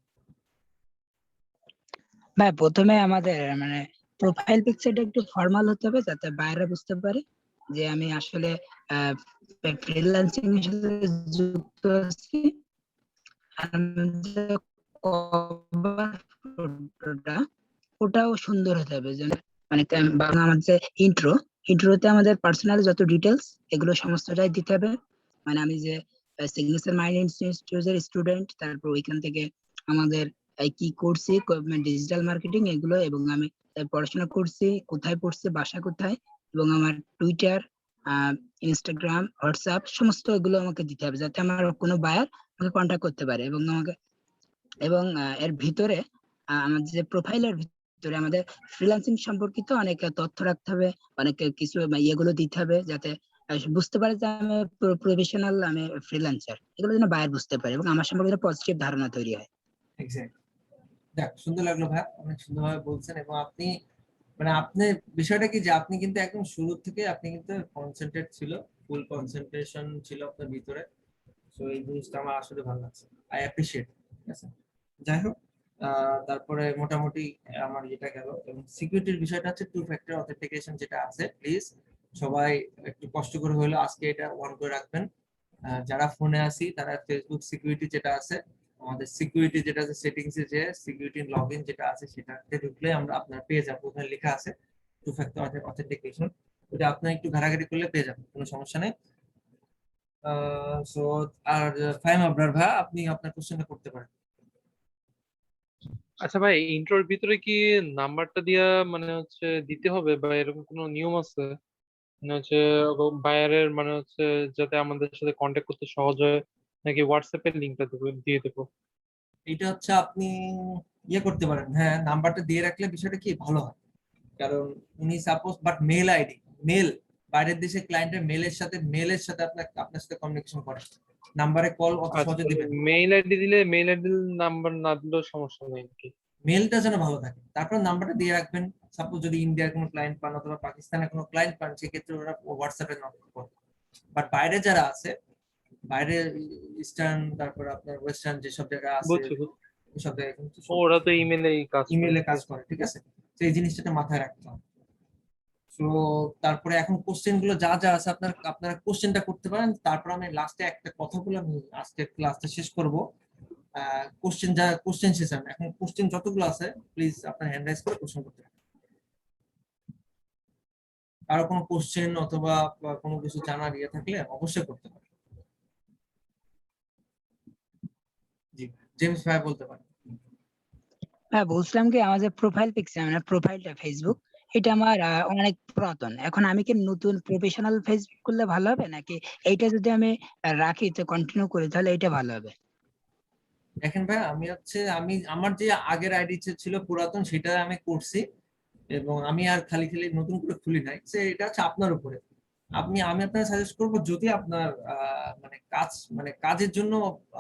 ভাই প্রথমে আমাদের মানে প্রোফাইল পিকচারটা একটু ফর্মাল হতে হবে, যাতে বাইরে বুঝতে পারে যে আমি আসলে ফ্রিল্যান্সিং এর সাথে যুক্ত আছি। আর আমাদের cover photoটা ওটাও সুন্দর হতে হবে, যেন মানে আমাদের যে ইন্ট্রোতে আমাদের পার্সোনাল যত ডিটেলস এগুলো সমস্তটাই দিতে হবে। মানে আমি যে সিগনেচার মাইন্ড ইনস্টিটিউটের স্টুডেন্ট, তারপর ওইখান থেকে আমাদের কি করছি ডিজিটাল মার্কেটিং এগুলো, এবং আমি পড়াশোনা করছি কোথায়, পড়ছি বাসা কোথায়, এবং আমার টুইটার, ইনস্টাগ্রাম, হোয়াটসঅ্যাপ সমস্ত এগুলো আমাকে দিতে হবে, যাতে আমার কোনো বায়ার আমাকে কন্ট্যাক্ট করতে পারে। এবং এর ভিতরে আমাদের যে প্রোফাইলের ভিতরে আমাদের ফ্রিল্যান্সিং সম্পর্কিত অনেক তথ্য রাখতে হবে, অনেক কিছু ইয়েগুলো দিতে হবে, যাতে বুঝতে পারে যে আমি প্রফেশনাল, আমি ফ্রিল্যান্সার, এগুলো যেন বায়ার বুঝতে পারে এবং আমার সম্পর্কে পজিটিভ ধারণা তৈরি হয়। এক্স্যাক্টলি। দেখ, সুন্দর লাগলো ভাই, অনেক সুন্দরভাবে বলছেন। এবং আপনি মানে আপনি বিষয়টা কি যে আপনি কিন্তু একদম শুরু থেকে আপনি কিন্তু কনসেন্ট্রেট ছিল, ফুল কনসেন্ট্রেশন ছিল আপনার ভিতরে। তো এই জিনিসটা আমার আসলে ভালো লাগছে, আই অ্যাপ্রিশিয়েট, ঠিক আছে? যাই হোক, তারপরে মোটামুটি আমার এটা গেল। এবং সিকিউরিটির বিষয়টা হচ্ছে টু ফ্যাক্টর অথেন্টিকেশন যেটা আছে, প্লিজ সবাই একটু কষ্ট করে হলেও আজকে এটা অন করে রাখবেন। যারা ফোনে আছি তারা ফেসবুক সিকিউরিটি যেটা আছে, আমাদের সিকিউরিটি যেটা আছে সেটিংস এ, যে সিকিউরিটি লগইন যেটা আছে সেটাতে ঢুকলে আমরা আপনার পেয়ে যাবো, ওখানে লেখা আছে টু ফ্যাক্টর অথেন্টিকেশন। ওটা আপনার একটু ঘাটাঘাটি করলে পেয়ে যাবেন, কোনো সমস্যা নেই। সো আর ফাইম আবরার ভাই, আপনি আপনার কোশ্চেনটা করতে পারেন। আচ্ছা ভাই, ইন্ট্রোর ভিতরে কি নাম্বারটা দিয়া মানে হচ্ছে দিতে হবে, বা এরকম কোনো নিয়ম আছে? মানে হচ্ছে বায়ারের মানে হচ্ছে যাতে আমাদের সাথে কন্ট্যাক্ট করতে সহজ হয়, নাকি হোয়াটসঅ্যাপের লিঙ্কটা দিয়ে দেবো? এটা হচ্ছে আপনি ইয়ে করতে পারেন, হ্যাঁ নাম্বারটা দিয়ে রাখলে বিষয়টা কি ভালো হয়। কারণ উনি সাপোজ বাট মেল বাইরের দেশে ক্লায়েন্টের মেলের সাথে আপনার সাথে কমিউনিকেশন করে, নাম্বারে কল অত সহজে আচ্ছা, দিবেন। মেইল আইডি দিলে মেইল আইডি নাম্বার না দিলেও সমস্যা নেই নাকি? মেলটা যেন ভালো থাকে, তারপর নাম্বারটা দিয়ে রাখবেন। সাপোজ যদি ইন্ডিয়ার কোনো ক্লায়েন্ট পান অথবা পাকিস্তানের কোনো ক্লায়েন্ট পান, সেক্ষেত্রে ওরা হোয়াটসঅ্যাপে নক করে। বাট বাইরে যারা আছে, বাইরে ইস্টার্ন, তারপর আপনার ওয়েস্টার্ন যেসব জায়গা আছে, বুঝছি বুঝছি। ওসব জায়গায় কিন্তু ওরা তো ইমেলেই কাজ করে, ইমেলে ঠিক কাজ আছে। করে, ঠিক আছে? তো এই জিনিসটা মাথায় রাখতে হবে। তো তারপরে এখন কোশ্চেন গুলো যা যা আছে আপনারা কোশ্চেনটা করতে পারেন, তারপর আমি লাস্টে একটা কথা বলে আমি আজকে ক্লাসটা শেষ করব। কোশ্চেন সেশন, এখন কোশ্চেন যতগুলো আছে প্লিজ আপনার হ্যান্ড রাইজ করে কোশ্চেন করতে পারেন। কারো কোনো কোশ্চেন অথবা কোনো কিছু জানার ইয়ে থাকলে অবশ্যই করতে পারেন। জি, জেমস ভাই বলতে পারেন। হ্যাঁ, বলছিলাম কি আমাদের প্রোফাইল পিকচার মানে প্রোফাইলটা ফেসবুক, এটা আমার অনেক পুরাতন। এখন আমি কি নতুন প্রফেশনাল পেজ করলে ভালো হবে, নাকি এইটা যদি আমি রাখি তো কন্টিনিউ করি তাহলে এটা ভালো হবে? দেখেন ভাই, আমি আমার যে আগের আইডি ছিল পুরাতন, সেটা আমি করছি এবং আমি আর খালি খালি নতুন করে খুলি নাই। এটা হচ্ছে আপনার উপরে। আমি আপনাকে সাজেস্ট করব, যদি আপনার মানে কাজের জন্য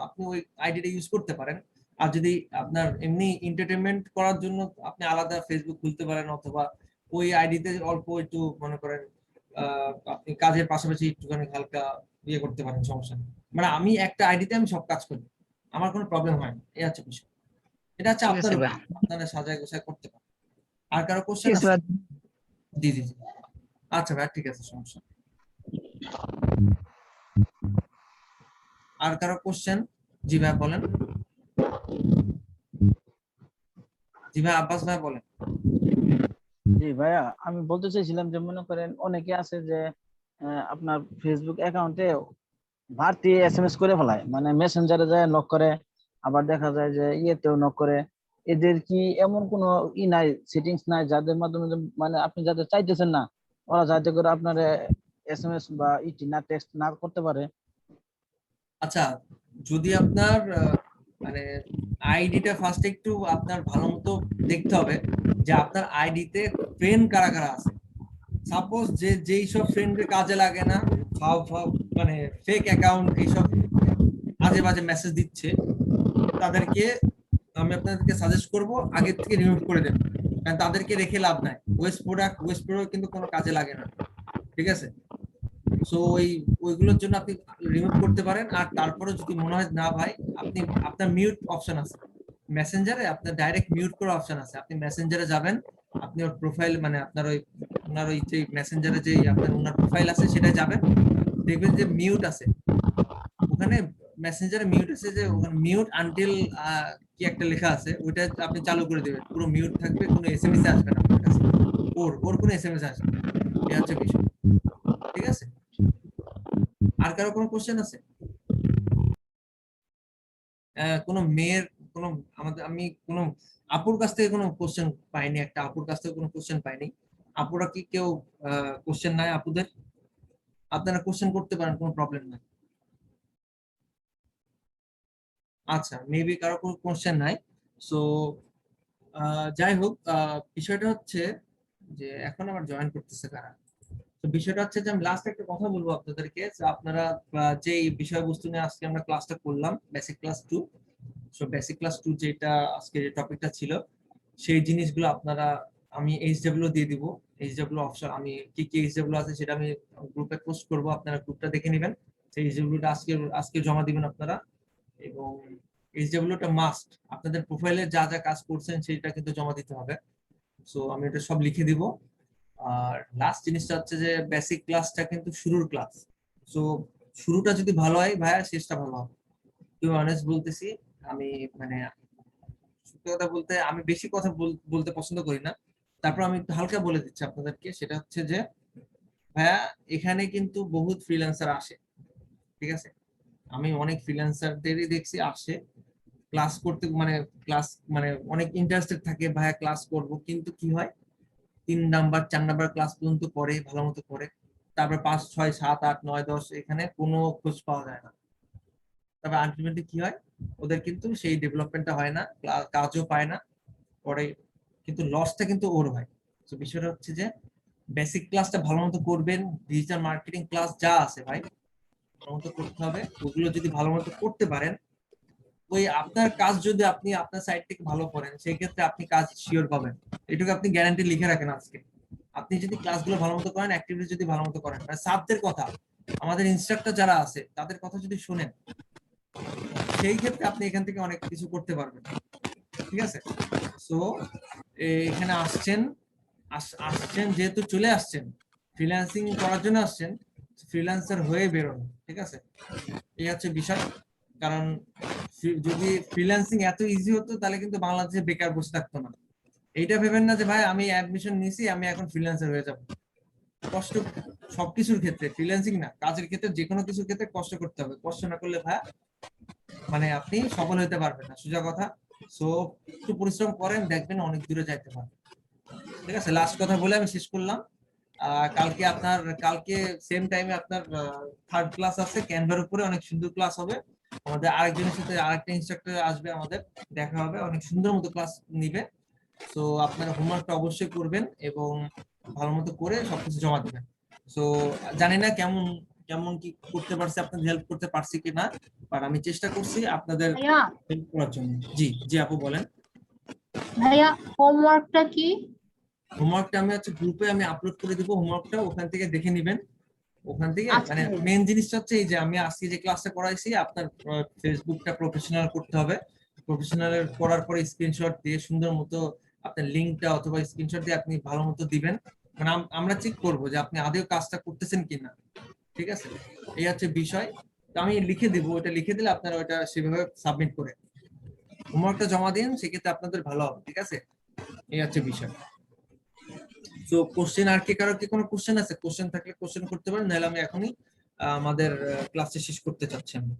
আপনি ওই আইডিটা ইউজ করতে পারেন। আর যদি আপনার এমনি এন্টারটেনমেন্ট করার জন্য আপনি আলাদা ফেসবুক খুলতে পারেন, অথবা ওই আইডিতে অল্প একটু মনে করেন আপনি কাজের পাশাপাশি একটুখানি হালকা ইয়ে করতে পারেন, সমস্যা নেই। মানে আমি একটা আইডিতে আমি সব কাজ করি, আমার কোনো প্রবলেম হয় না, এই হচ্ছে বিষয়। এটা হচ্ছে ঠিক আপনার আছে উপর, ভাই। আপনারা সাজায় গোছায় করতে পারেন। আর কারো ঠিক কোশ্চেন আছে আছে? ভাই। জি জি জি। আচ্ছা ভাই, ঠিক আছে, সমস্যা নেই। আর কারো কোশ্চেন? জি ভাই বলেন। জি ভাই, আব্বাস ভাই বলেন। জি ভাইয়া, আমি বলতে চাইছিলাম যে মনে করেন অনেকে আছে যে আপনার ফেসবুক অ্যাকাউন্টে বাড়তি এসএমএস করে ফেলায়, মানে মেসেঞ্জারে যায় নক করে, আবার দেখা যায় যে ইয়েতেও নক করে। এদের কি এমন কোনো নাই, সেটিংস নাই যাদের মাধ্যমে মানে আপনি যাদের চাইতেছেন না ওরা যাতে করে আপনার এসএমএস বা ইটি না টেক্সট না করতে পারে? আচ্ছা, যদি আপনার মানে আইডিটা ফার্স্ট একটু আপনার ভালো মতো দেখতে হবে যে আপনার আইডিতে ফ্রেন্ড কারা কারা আছে। সাপোজ যেই সব ফ্রেন্ডের কাজে লাগে না, ফাও ফাও মানে ফেক অ্যাকাউন্ট এইসব আজে বাজে মেসেজ দিচ্ছে, তাদেরকে আমি আপনাদেরকে সাজেস্ট করব আগে থেকে রিমুভ করে দেবেন। কারণ তাদেরকে রেখে লাভ নাই, ওয়েস্ট প্রোডাক্ট কিন্তু কোনো কাজে লাগে না, ঠিক আছে? সো ওইগুলোর জন্য আপনি রিমুভ করতে পারেন। আর তারপরে যদি মনে হয় না ভাই, আপনি আপনার মিউট অপশন আছে মেসেঞ্জারে, আপনার ডাইরেক্ট মিউট করার অপশন আছে। আপনি মেসেঞ্জারে যাবেন, আপনি ওর প্রোফাইল মানে আপনার ওনার ওই যে মেসেঞ্জারে যে আপনার ওনার প্রোফাইল আছে সেটাই যাবেন, দেখবেন যে মিউট আছে ওখানে। মেসেঞ্জারে মিউট আছে, যে ওখানে মিউট আনটিল কি একটা লেখা আছে, ওইটা আপনি চালু করে দেবেন, পুরো মিউট থাকবে, কোনো এসএমএস আসবে না আপনার কাছে, ওর কোনো এসএমএস আসবে না। এই হচ্ছে বিষয়, ঠিক আছে? আর কারো কোনো কোশ্চেন আছে? কোনো মেয়ের কোনো আমি কোনো আপুর কাছ থেকে কোনো কোশ্চেন পাইনি, একটা আপুর কাছ থেকে কোনো কোশ্চেন পাইনি। আপুরা কি কেউ কোশ্চেন নাই আপুদের? আপনারা কোশ্চেন করতে পারেন, কোনো প্রবলেম নাই। আচ্ছা, মেবি কারো কোনো কোশ্চেন নাই। সো যাই হোক, বিষয়টা হচ্ছে যে এখন আবার জয়েন করতেছে কারা। তো বিষয়টা হচ্ছে যে আমি লাস্ট একটা কথা বলবো আপনাদেরকে, যে আপনারা যে বিষয়বস্তু নিয়ে আজকে আমরা ক্লাসটা করলাম, basic class 2। So basic class 2 যেটা আজকে যে টপিকটা ছিল, সেই জিনিসগুলো আপনারা, আমি এইচডব্লিউ দিয়ে দিব। এইচডব্লিউ অপশন, আমি কি কি এইচডব্লিউ আছে সেটা আমি গ্রুপে পোস্ট করব, আপনারা গ্রুপটা দেখে নেবেন। সেই এইচডব্লিউটা আজকে আজকে জমা দিবেন আপনারা। এবং এইচডব্লিউটা মাস্ট, আপনাদের প্রোফাইলে যা যা কাজ করছেন সেটা কিন্তু জমা দিতে হবে। সো আমি এটা সব লিখে দিব। আর লাস্ট জিনিসটা হচ্ছে যে বেসিক ক্লাসটা কিন্তু শুরুর ক্লাস। সো শুরুটা যদি ভালো হয় ভাইয়া, শেষটা ভালো হবে। টু অনেস্ট বলতেছি, আমি মানে সত্যি কথা বলতে আমি বেশি কথা বলতে পছন্দ করি না। তারপর আমি একটু হালকা বলে দিচ্ছি আপনাদেরকে, সেটা হচ্ছে যে ভাইয়া, এখানে কিন্তু বহুত ফ্রিল্যান্সার আসে, ঠিক আছে? আমি অনেক ফ্রিল্যান্সারদেরই দেখছি আসে ক্লাস করতে, মানে ক্লাস মানে অনেক ইন্টারেস্টেড থাকে, ভাইয়া ক্লাস করব, কিন্তু কি হয় 3 নাম্বার 4 নাম্বার ক্লাস পর্যন্ত করে, ভালো মতো করে, তারপর 5 6 7 8 9 10 এখানে কোনো খোঁজ পাওয়া যায় না। তবে আলটিমেটলি কি হয়, ওদের কিন্তু সেই ডেভেলপমেন্টটা হয় না, কাজও পায় না পরে, কিন্তু লসটা কিন্তু ওর হয়। তো বিষয়টা হচ্ছে যে বেসিক ক্লাসটা ভালো মতো করবেন, ডিজিটাল মার্কেটিং ক্লাস যা আছে ভাই ভালো মতো করতে হবে। ওগুলো যদি ভালো মতো করতে পারেন, ওই আপনার কাজ যদি আপনি আপনার সাইড থেকে ভালো করেন, সেই ক্ষেত্রে আপনি কাজ শিওর পাবেন। এটুকু আপনি গ্যারান্টি লিখে রাখেন আজকে। আপনি যদি ক্লাসগুলো ভালো মতো করেন, অ্যাক্টিভিটি যদি ভালো মতো করেন, মানে স্যারদের কথা, আমাদের ইনস্ট্রাক্টর যারা আছে তাদের কথা যদি শুনেন, সেই ক্ষেত্রে আপনি এখান থেকে অনেক কিছু করতে পারবেন, ঠিক আছে? সো এখানে আসছেন যেহেতু চলে আসছেন, ফ্রিল্যান্সিং করার জন্য আসছেন, ফ্রিল্যান্সার হয়ে বেরোন, ঠিক আছে? এই হচ্ছে বিষয়। কারণ যদি ফ্রিল্যান্সিং এত ইজি হতো, তাহলে কিন্তু বাংলাদেশে বেকার বসে থাকতো না। এইটা ভেবেন না যে ভাই আমি অ্যাডমিশন নিয়েছি আমি এখন ফ্রিল্যান্সার হয়ে যাব। কষ্ট সবকিছুর ক্ষেত্রে, ফ্রিল্যান্সিং না, কাজের ক্ষেত্রে, যে কোনো কিছুর ক্ষেত্রে কষ্ট করতে হবে। কষ্ট না করলে ভাই মানে আপনি সফল হতে পারবেন না, সোজা কথা। সো একটু পরিশ্রম করেন, দেখবেন অনেক দূরে যাইতে পারবেন। ঠিক আছে, লাস্ট কথা বলে আমি শেষ করলাম। কালকে সেম টাইমে আপনার থার্ড ক্লাস আছে ক্যানভার উপরে, অনেক সুন্দর ক্লাস হবে। আমাদের আরেকজনের সাথে আরেকটা ইনস্ট্রাক্টর আসবে, আমাদের দেখা হবে, অনেক সুন্দর মতো ক্লাস নিবে। সো আপনারা হোমওয়ার্কটা অবশ্যই করবেন এবং ভালো মতো করে সবকিছু জমা দেবেন। সো জানি না কেমন কেমন কি করতে পারছি, আপনাদের হেল্প করতে পারছি কিনা, বাট আমি চেষ্টা করছি আপনাদের ভাইয়া হেল্প করার জন্য। জি জি আপু বলেন। ভাইয়া হোমওয়ার্কটা কি? হোমওয়ার্কটা আমি গ্রুপে আমি আপলোড করে দিব, হোমওয়ার্কটা ওখান থেকে দেখে নেবেন। ওখান থেকে আচ্ছা মানে ভাইয়া। মেইন জিনিসটা হচ্ছে এই যে আমি আজকে যে ক্লাসটা করাইছি, আপনার ফেসবুকটা প্রফেশনাল করতে হবে। প্রফেশনাল করার পরে স্ক্রিনশট দিয়ে সুন্দর মতো আপনার লিংকটা অথবা স্ক্রিনশট দিয়ে আপনি ভালো মতো দিবেন, মানে আমরা চেক করব যে আপনি আদৌ কাজটা করতেছেন কিনা। ঠিক আছে, এই হচ্ছে বিষয়। তো আমি লিখে দিব, ওটা লিখে দিলে আপনারা ওটা সেভাবে সাবমিট করে হোমওয়ার্কটা জমা দিন, সেক্ষেত্রে আপনাদের ভালো হবে। ঠিক আছে, এই হচ্ছে বিষয়। তো কোশ্চেন আর কি, কারো কি কোনো কোশ্চেন আছে? কোশ্চেন থাকলে কোশ্চেন করতে পারেন, নাহলে আমি এখনই আমাদের ক্লাসটা শেষ করতে চাচ্ছি আমি।